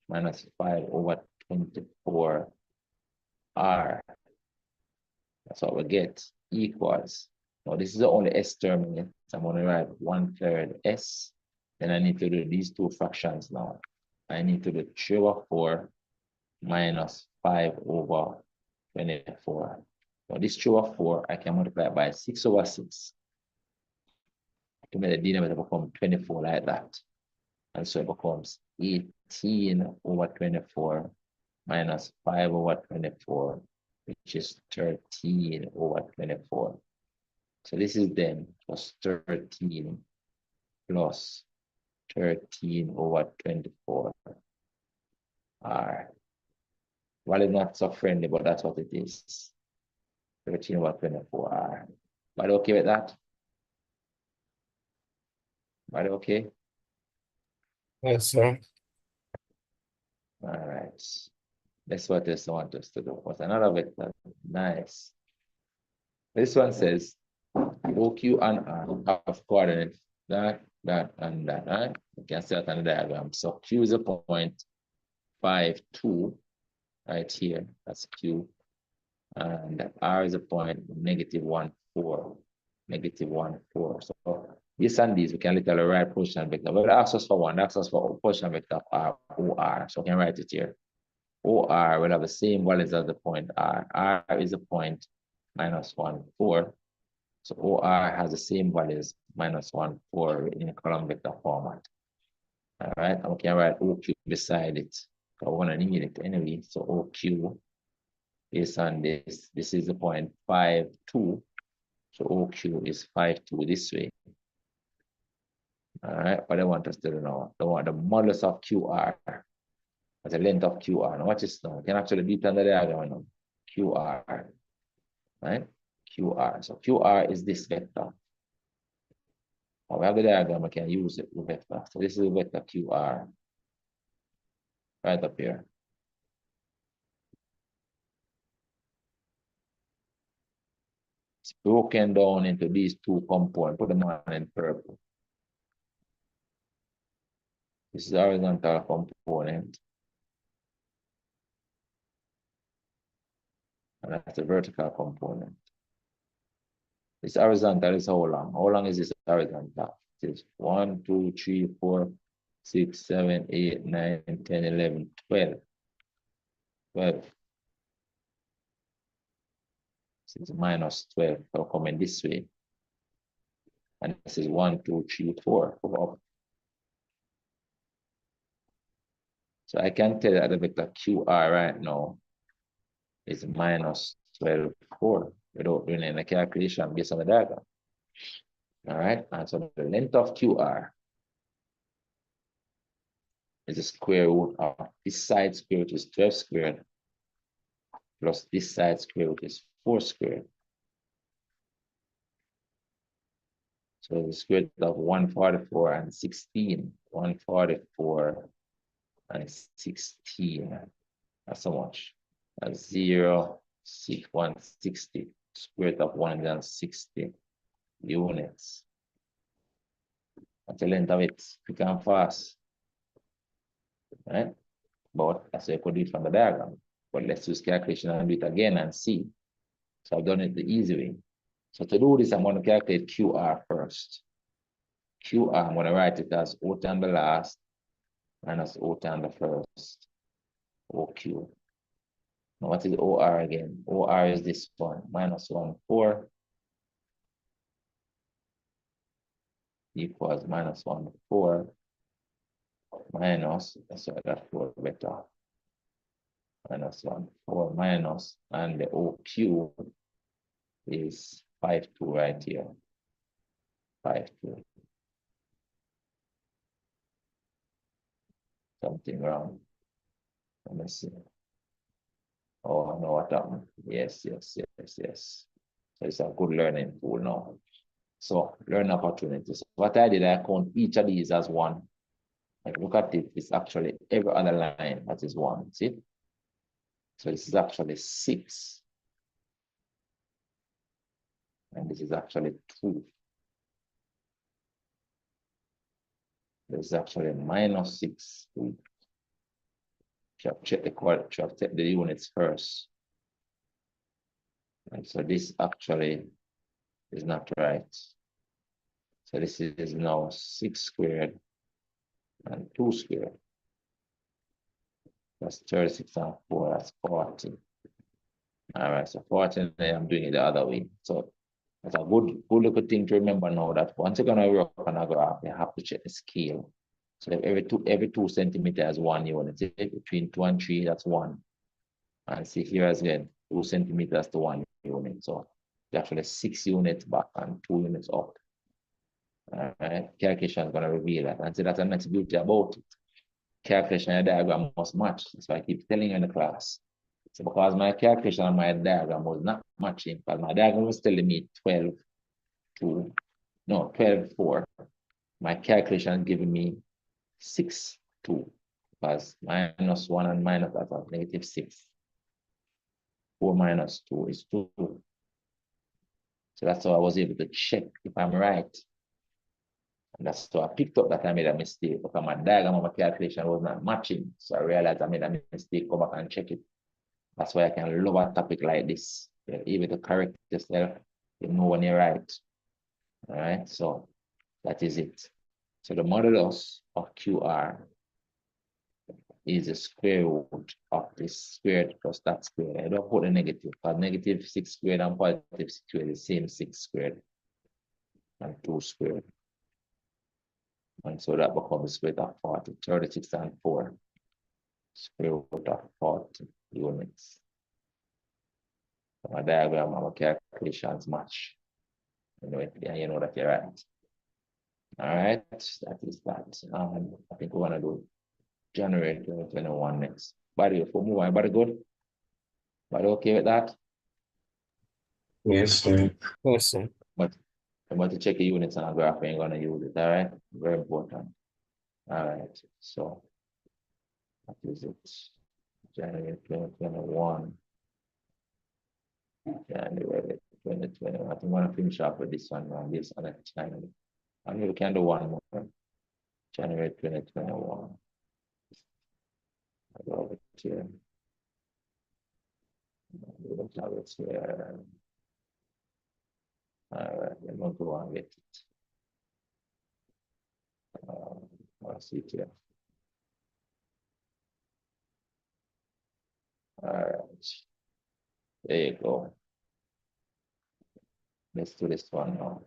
minus 5/24R. That's what we get equals. Now this is the only S term in it. So I'm going to write 1/3 S. Then I need to do these two fractions now. I need to do 3/4 minus 5/24. Now this 3/4, I can multiply by 6/6 to make the denominator become 24 like that. And so it becomes 18/24 minus 5/24, which is 13/24. So this is then plus 13 plus 13/24 R. Well, it's not so friendly, but that's what it is. 13/24 R. But okay with that? But okay? Yes, sir. All right. That's what I want us to do. What's another vector? Nice. This one says OQ and R have coordinates that, and that. Right? You can see that on the diagram. So Q is a point 5, 2 right here. That's Q. And R is a point -1, 4. -1, 4. So this and these, we can literally write position vector. Well, it asks us for one, that's us for position vector of R, OR. So we can write it here. OR will have the same values as the point R. R is a point -1, 4. So OR has the same values, -1, 4 in a column vector format. All right, and we can write OQ beside it. So we're gonna need it anyway. So OQ is on this. This is the point 5, 2. So OQ is 5, 2 this way. All right, what I want us to do now, I want the modulus of QR as the length of QR. Now watch this now. You can actually beat on the diagram now. QR, right? QR. So QR is this vector. Now we have the diagram, we can use it with vector. So this is the vector QR. Right up here. It's broken down into these two components. Put them on in purple. This is the horizontal component. And that's the vertical component. This horizontal is how long? How long is this horizontal? It is 1, 2, 3, 4, 6, 7, 8, 9, 10, 11, 12. 12. This is -12. So coming this way. And this is 1, 2, 3, 4. Go up. So I can tell that the vector QR right now is -12, 4 without doing any calculation based on the diagram. All right, and so the length of QR is the square root of this side square root is 12 squared plus this side square root is 4 squared. So the square root of 144 and 16, 144 and 16. That's how much? That's 0, 6, 160. Square root of 160 units. That's the length of it. Quick and fast. Right? But that's what you could do it from the diagram. But let's use calculation and do it again and see. So I've done it the easy way. So to do this, I'm going to calculate QR first. QR, I'm going to write it as O on the last, minus OT on the first, OQ. Now what is OR again? OR is this one, minus 1, 4 equals minus 1, 4 minus, sorry, that 4 better, minus 1, 4 minus, and the OQ is 5, 2 right here, 5, 2. Something wrong. Let me see. Oh, no, what happened? Yes. So it's a good learning tool now. So learn opportunities. What I did, I count each of these as one. Like look at it, it's actually every other line that is one. See? So this is actually 6. And this is actually 2. This is actually minus 6. You have check the quality, you have check the units first. And so this actually is not right. So this is now 6 squared and 2 squared. That's 36 and 4, that's 40. All right, so 40, I'm doing it the other way. So that's a good little thing to remember now that once you're gonna work on a graph, you have to check the scale. So if every 2 centimeters, 1 unit. Between 2 and 3, that's 1. And see here as well, 2 centimeters to 1 unit. So it's actually 6 units back and 2 units up. All right, calculation is gonna reveal that. And so that's the next beauty about it. Calculation and diagram must match. That's why I keep telling you in the class. So because my calculation and my diagram was not matching, because my diagram was telling me 12, 4. My calculation is giving me 6, 2, because minus 1 and minus that are negative 6. 4 minus 2 is 2. So that's how I was able to check if I'm right. And that's how I picked up that I made a mistake because my diagram of my calculation was not matching. So I realized I made a mistake, go back and check it. That's why I can love a topic like this. You're able to correct yourself, you know when you're right. All right, so that is it. So the modulus of QR is the square root of this squared plus that squared. I don't put a negative, because negative 6 squared and positive 6 squared is the same 6 squared and 2 squared. And so that becomes square root of 40, 36 and 4. Square root of 40 units. So my diagram and my calculations match. You know that you're right. All right, that is that. I think we want to do January 2021 next. Body, if we move on, body good? Body okay with that? Yes, sir. Yes, sir. But I'm going to check the units on a graph and you're going to use it, all right? Very important. All right, so that is it. January 2021. January 2021. I think I'm going to finish up with this one on this other channel. And we can do one more. January 2021. I'll go over here. We'll have it here. All right, I'm going to go on with it. Let's see here. All right, there you go. Let's do this one now.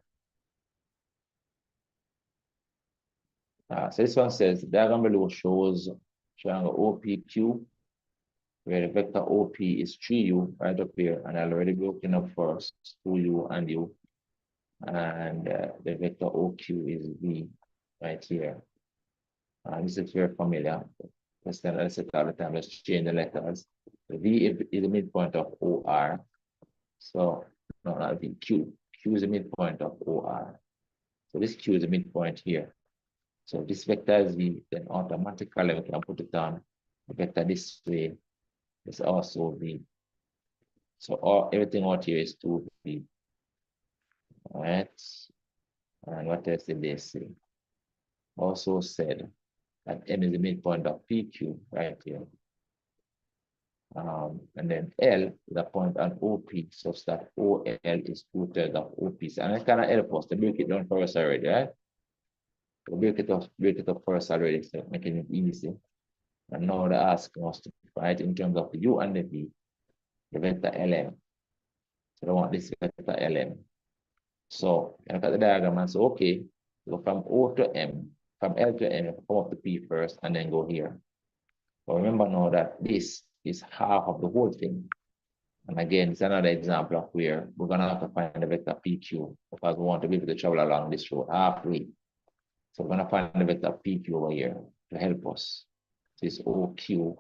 So this one says the diagram below shows triangle OPQ, where the vector OP is 3U right up here, and I already broken up first 2U and U, and the vector OQ is V right here. This is very familiar. Let's say all the time. Let's change the letters. The V is the midpoint of OR. So no, not V, Q. Q is the midpoint of OR. So this Q is the midpoint here. So this vector is V, then automatically we can put it on the vector this way. It's also V. So everything out here is 2V. All right. And what else did they say? Also said that M is the midpoint of PQ right here. And then L is a point on OP, such that OL is 2/3 of OP. And it kind of help us to break it down for us already, right? So break it up first already, so making it easy. And now they're asking us to write in terms of the U and the V, the vector Lm. So I want this vector Lm. So you look at the diagram and say, okay, so from O to M, from L to M, come up to P first and then go here. But remember now that this is half of the whole thing. And again, it's another example of where we're going to have to find the vector PQ because we want to be able to travel along this road halfway. So we're going to find the vector PQ over here to help us. This OQ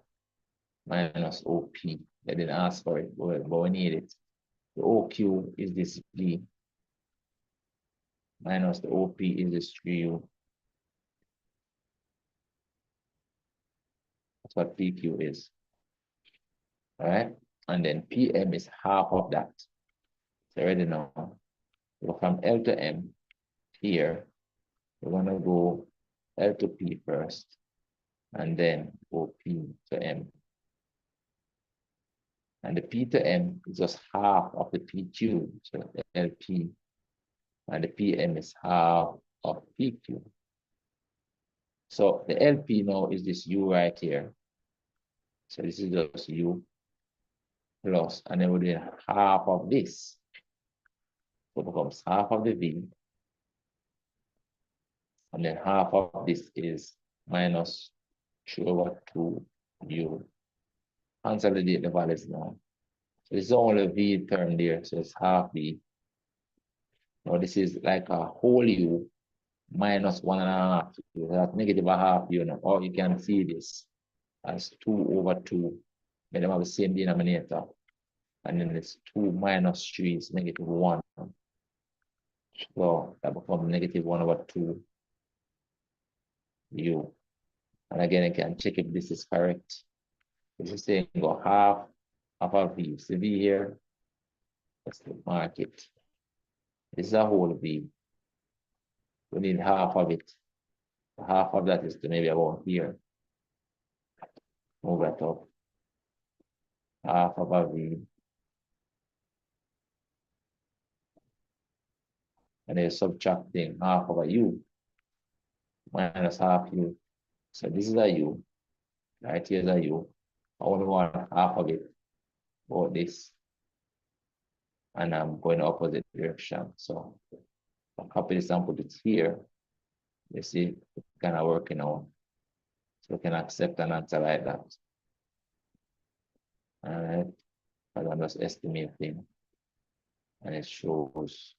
minus OP. They didn't ask for it, but we need it. The OQ is this V minus the OP is this 3U. That's what PQ is. All right. And then PM is half of that. So already know. So from L to M here, we're going to go L to P first, and then OP to M. And the P to M is just half of the PQ, so the LP, and the PM is half of PQ. So the LP now is this U right here. So this is just U plus, and then we're doing half of this. So it becomes half of the V, and then half of this is minus 3/2U. Consolidate the values now. So this is only V term there, so it's half V. Now this is like a whole U minus 1.5. So that's -1/2 U now. Or you can see this as 2/2. May them have the same denominator. And then it's 2 minus 3 is -1. So that becomes -1/2 U. And again, I can check if this is correct. This is saying go half of V. See V here? Let's mark it. This is a whole V. We need half of it. Half of that is to maybe about here. Move that up. Half of a V. And then subtracting half of a U minus half U. So this is a U. Right here is a U. I only want half of it. Or this. And I'm going opposite direction. So I'll copy this and put it here. You see, it's kind of working out. So we can accept an answer like that. All right. But I'm just estimating. And it shows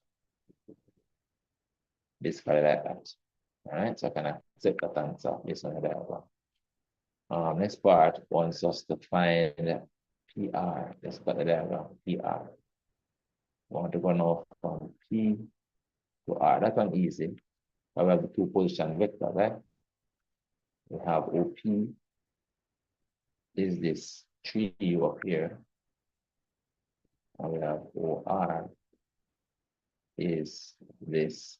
basically like that. All right. So I can accept that answer based on the diagram. Next part wants us to find PR. Let's put the diagram PR. We want to go now from P to R. That's one easy. We have the two position vector, right? We have OP is this 3U up here. And we have OR is this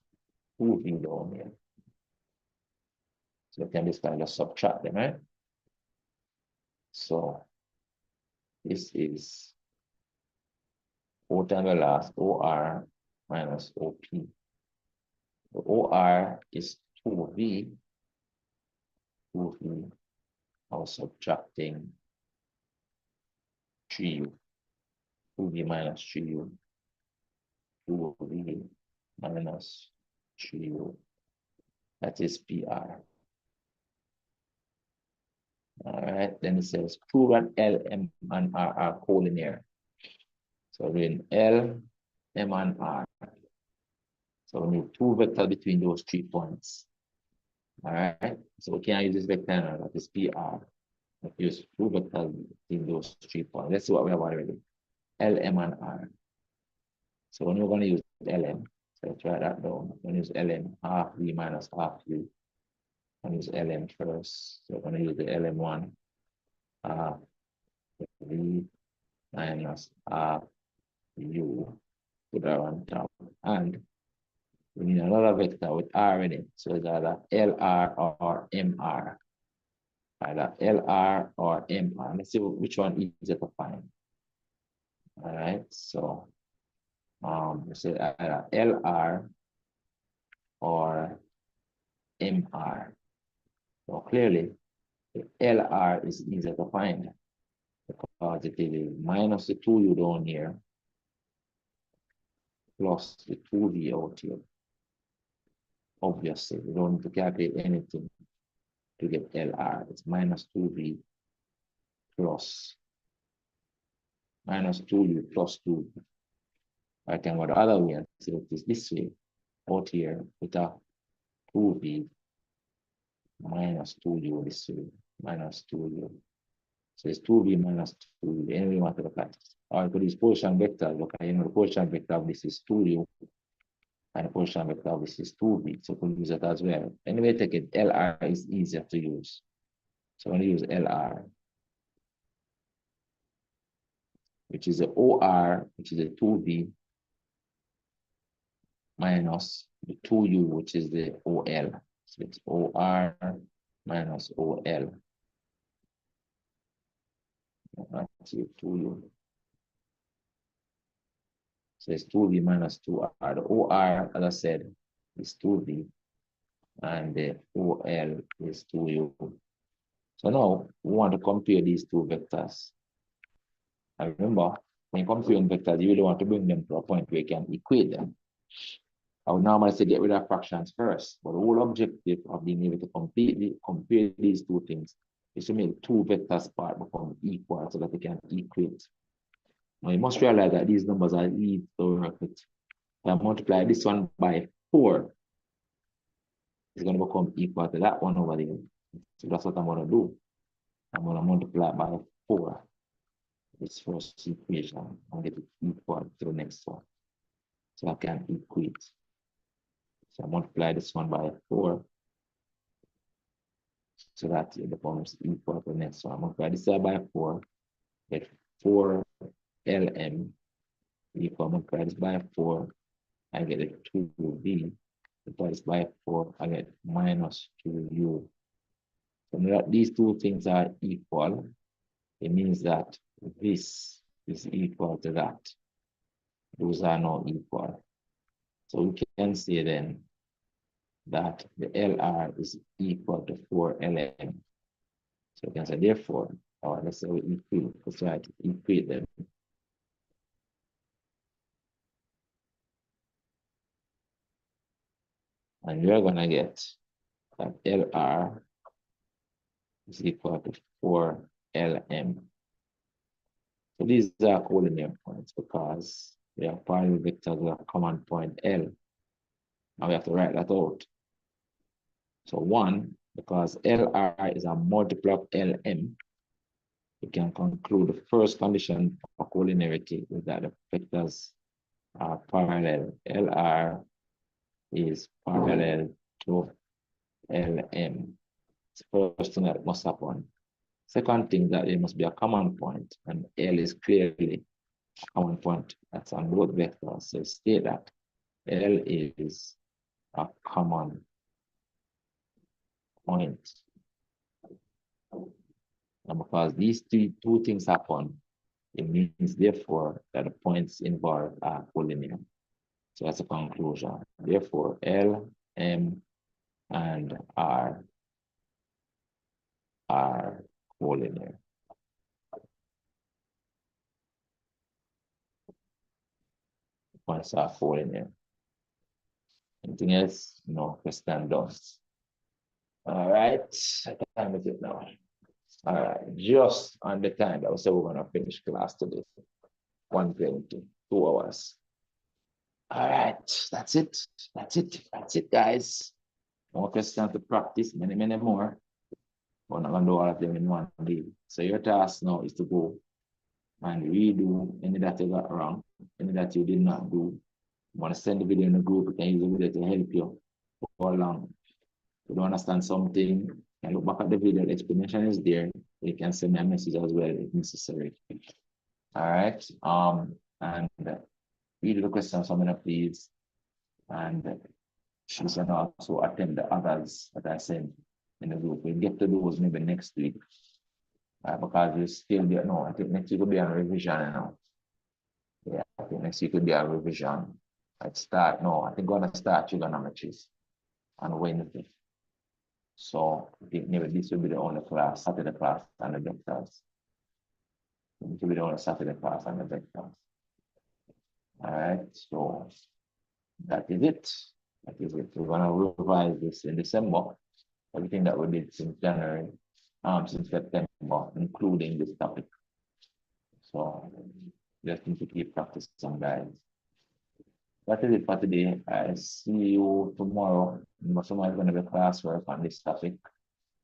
2V down here. So we can just kind of subtract them, right? So this is O times the last OR minus OP. The OR is 2V. 2V. I was subtracting 3U. 2V minus 3U. 2V minus 3U. That is PR. All right, then it says prove that L, M, and R are collinear. So we're in L, M, and R. So we need two vectors between those 3 points. All right, so we can use this vector that is PR. Let's use two vectors between those 3 points. Let's see what we have already. L, M, and R. So when we're going to use LM, so let's write that down. We're going to use LM, half V minus half U. I'm going to use LM first. So we're going to use the LM1, half V minus half U. Put that on top. And we need another vector with R in it. So it's either LR or MR. Either LR or MR. Let's see which one is easier to find. All right, so we say either LR or MR. So clearly, the LR is easier to find because it is minus the 2U down here plus the 2V out here. Obviously, we don't need to calculate anything to get LR. It's minus 2V plus minus 2U plus 2. I can go the other way and say it is this way. Out here with a 2V minus 2U this way, minus 2U. So it's 2V minus 2U. Anyway, you want to look at it. Or I could use quotient vector. Look at, the quotient vector of this is 2U. And the quotient vector of this is 2V. So we could use it as well. Anyway, take it. LR is easier to use. So I'm going to use LR, which is the OR, which is the 2V, minus the 2U, which is the OL. So it's OR minus OL. That's 2U. So it's 2V minus 2R. The OR, as I said, is 2V, and the OL is 2U. So now we want to compare these two vectors. And remember, when you're comparing vectors, you really want to bring them to a point where you can equate them. I would normally say get rid of fractions first, but the whole objective of being able to completely compare these two things is to make two vectors part become equal so that they can equate. Now you must realize that these numbers are easy to work with. If I multiply this one by 4, it's going to become equal to that one over there. So that's what I'm going to do. I'm going to multiply by 4. This first equation and get it equal to the next one. So I can equate. So I multiply this one by 4 so that it becomes equal to the next one. I multiply this by 4, get 4 LM equal, multiply this by 4, I get a 2V, multiply this by 4, I get minus 2U. So now that these two things are equal, it means that this is equal to that. Those are now equal. So we can say then that the LR is equal to 4LM. So we can say therefore, or let's say we equate, let's try to equate them. And you're gonna get that LR is equal to 4LM. So these are collinear points because they are parallel vectors with a common point L. Now we have to write that out. So 1, because LR is a multiple of LM, we can conclude the first condition for collinearity is that the vectors are parallel. LR is parallel to LM. It's the first thing that must happen. Second thing, that there must be a common point, and L is clearly a common point that's on both vectors. So state that L is a common point. And because these two things happen, it means therefore that the points involved are collinear. So that's a conclusion. Therefore, L, M, and R are collinear. Points are collinear. Anything else? No, question done. All right, what time is it now? All right, just on the time that we said we're gonna finish class today. 1:20, 2 hours. All right, that's it. That's it, guys. More questions to practice, many more. We're not gonna do all of them in one day. So your task now is to go and redo any that you got wrong, any that you did not do. You want to send the video in the group, you can use the video to help you go along. If you don't understand something, you can look back at the video, the explanation is there. You can send me a message as well if necessary. All right. And read the questions from me, please. And you can also attempt the others that I sent in the group. We'll get to those maybe next week. Because we still be, no, I think next week will be a revision, you know. Yeah, I think next week will be a revision. I think we're gonna start trigonometries on Wednesday. So I think maybe this will be the only class, Saturday class and the vectors. This will be the only Saturday class and the vectors. All right, so that is it. That is it. We're gonna revise this in December. Everything that we did since January, since September, including this topic. So just need to keep practicing, guys. That is it for today. I see you tomorrow. Tomorrow is going to be classwork on this topic.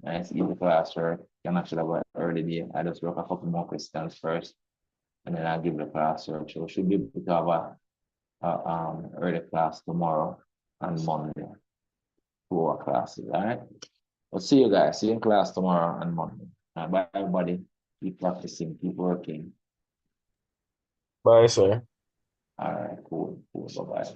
Nice, easy classwork. You can actually have an early day. I just work a couple more questions first, and then I'll give the classwork. So we should be able to have a early class tomorrow and Monday. 2 classes, all right? We'll see you guys. See you in class tomorrow and Monday. Bye, everybody. Keep practicing, keep working. Bye, sir. All right, cool, cool. Bye-bye.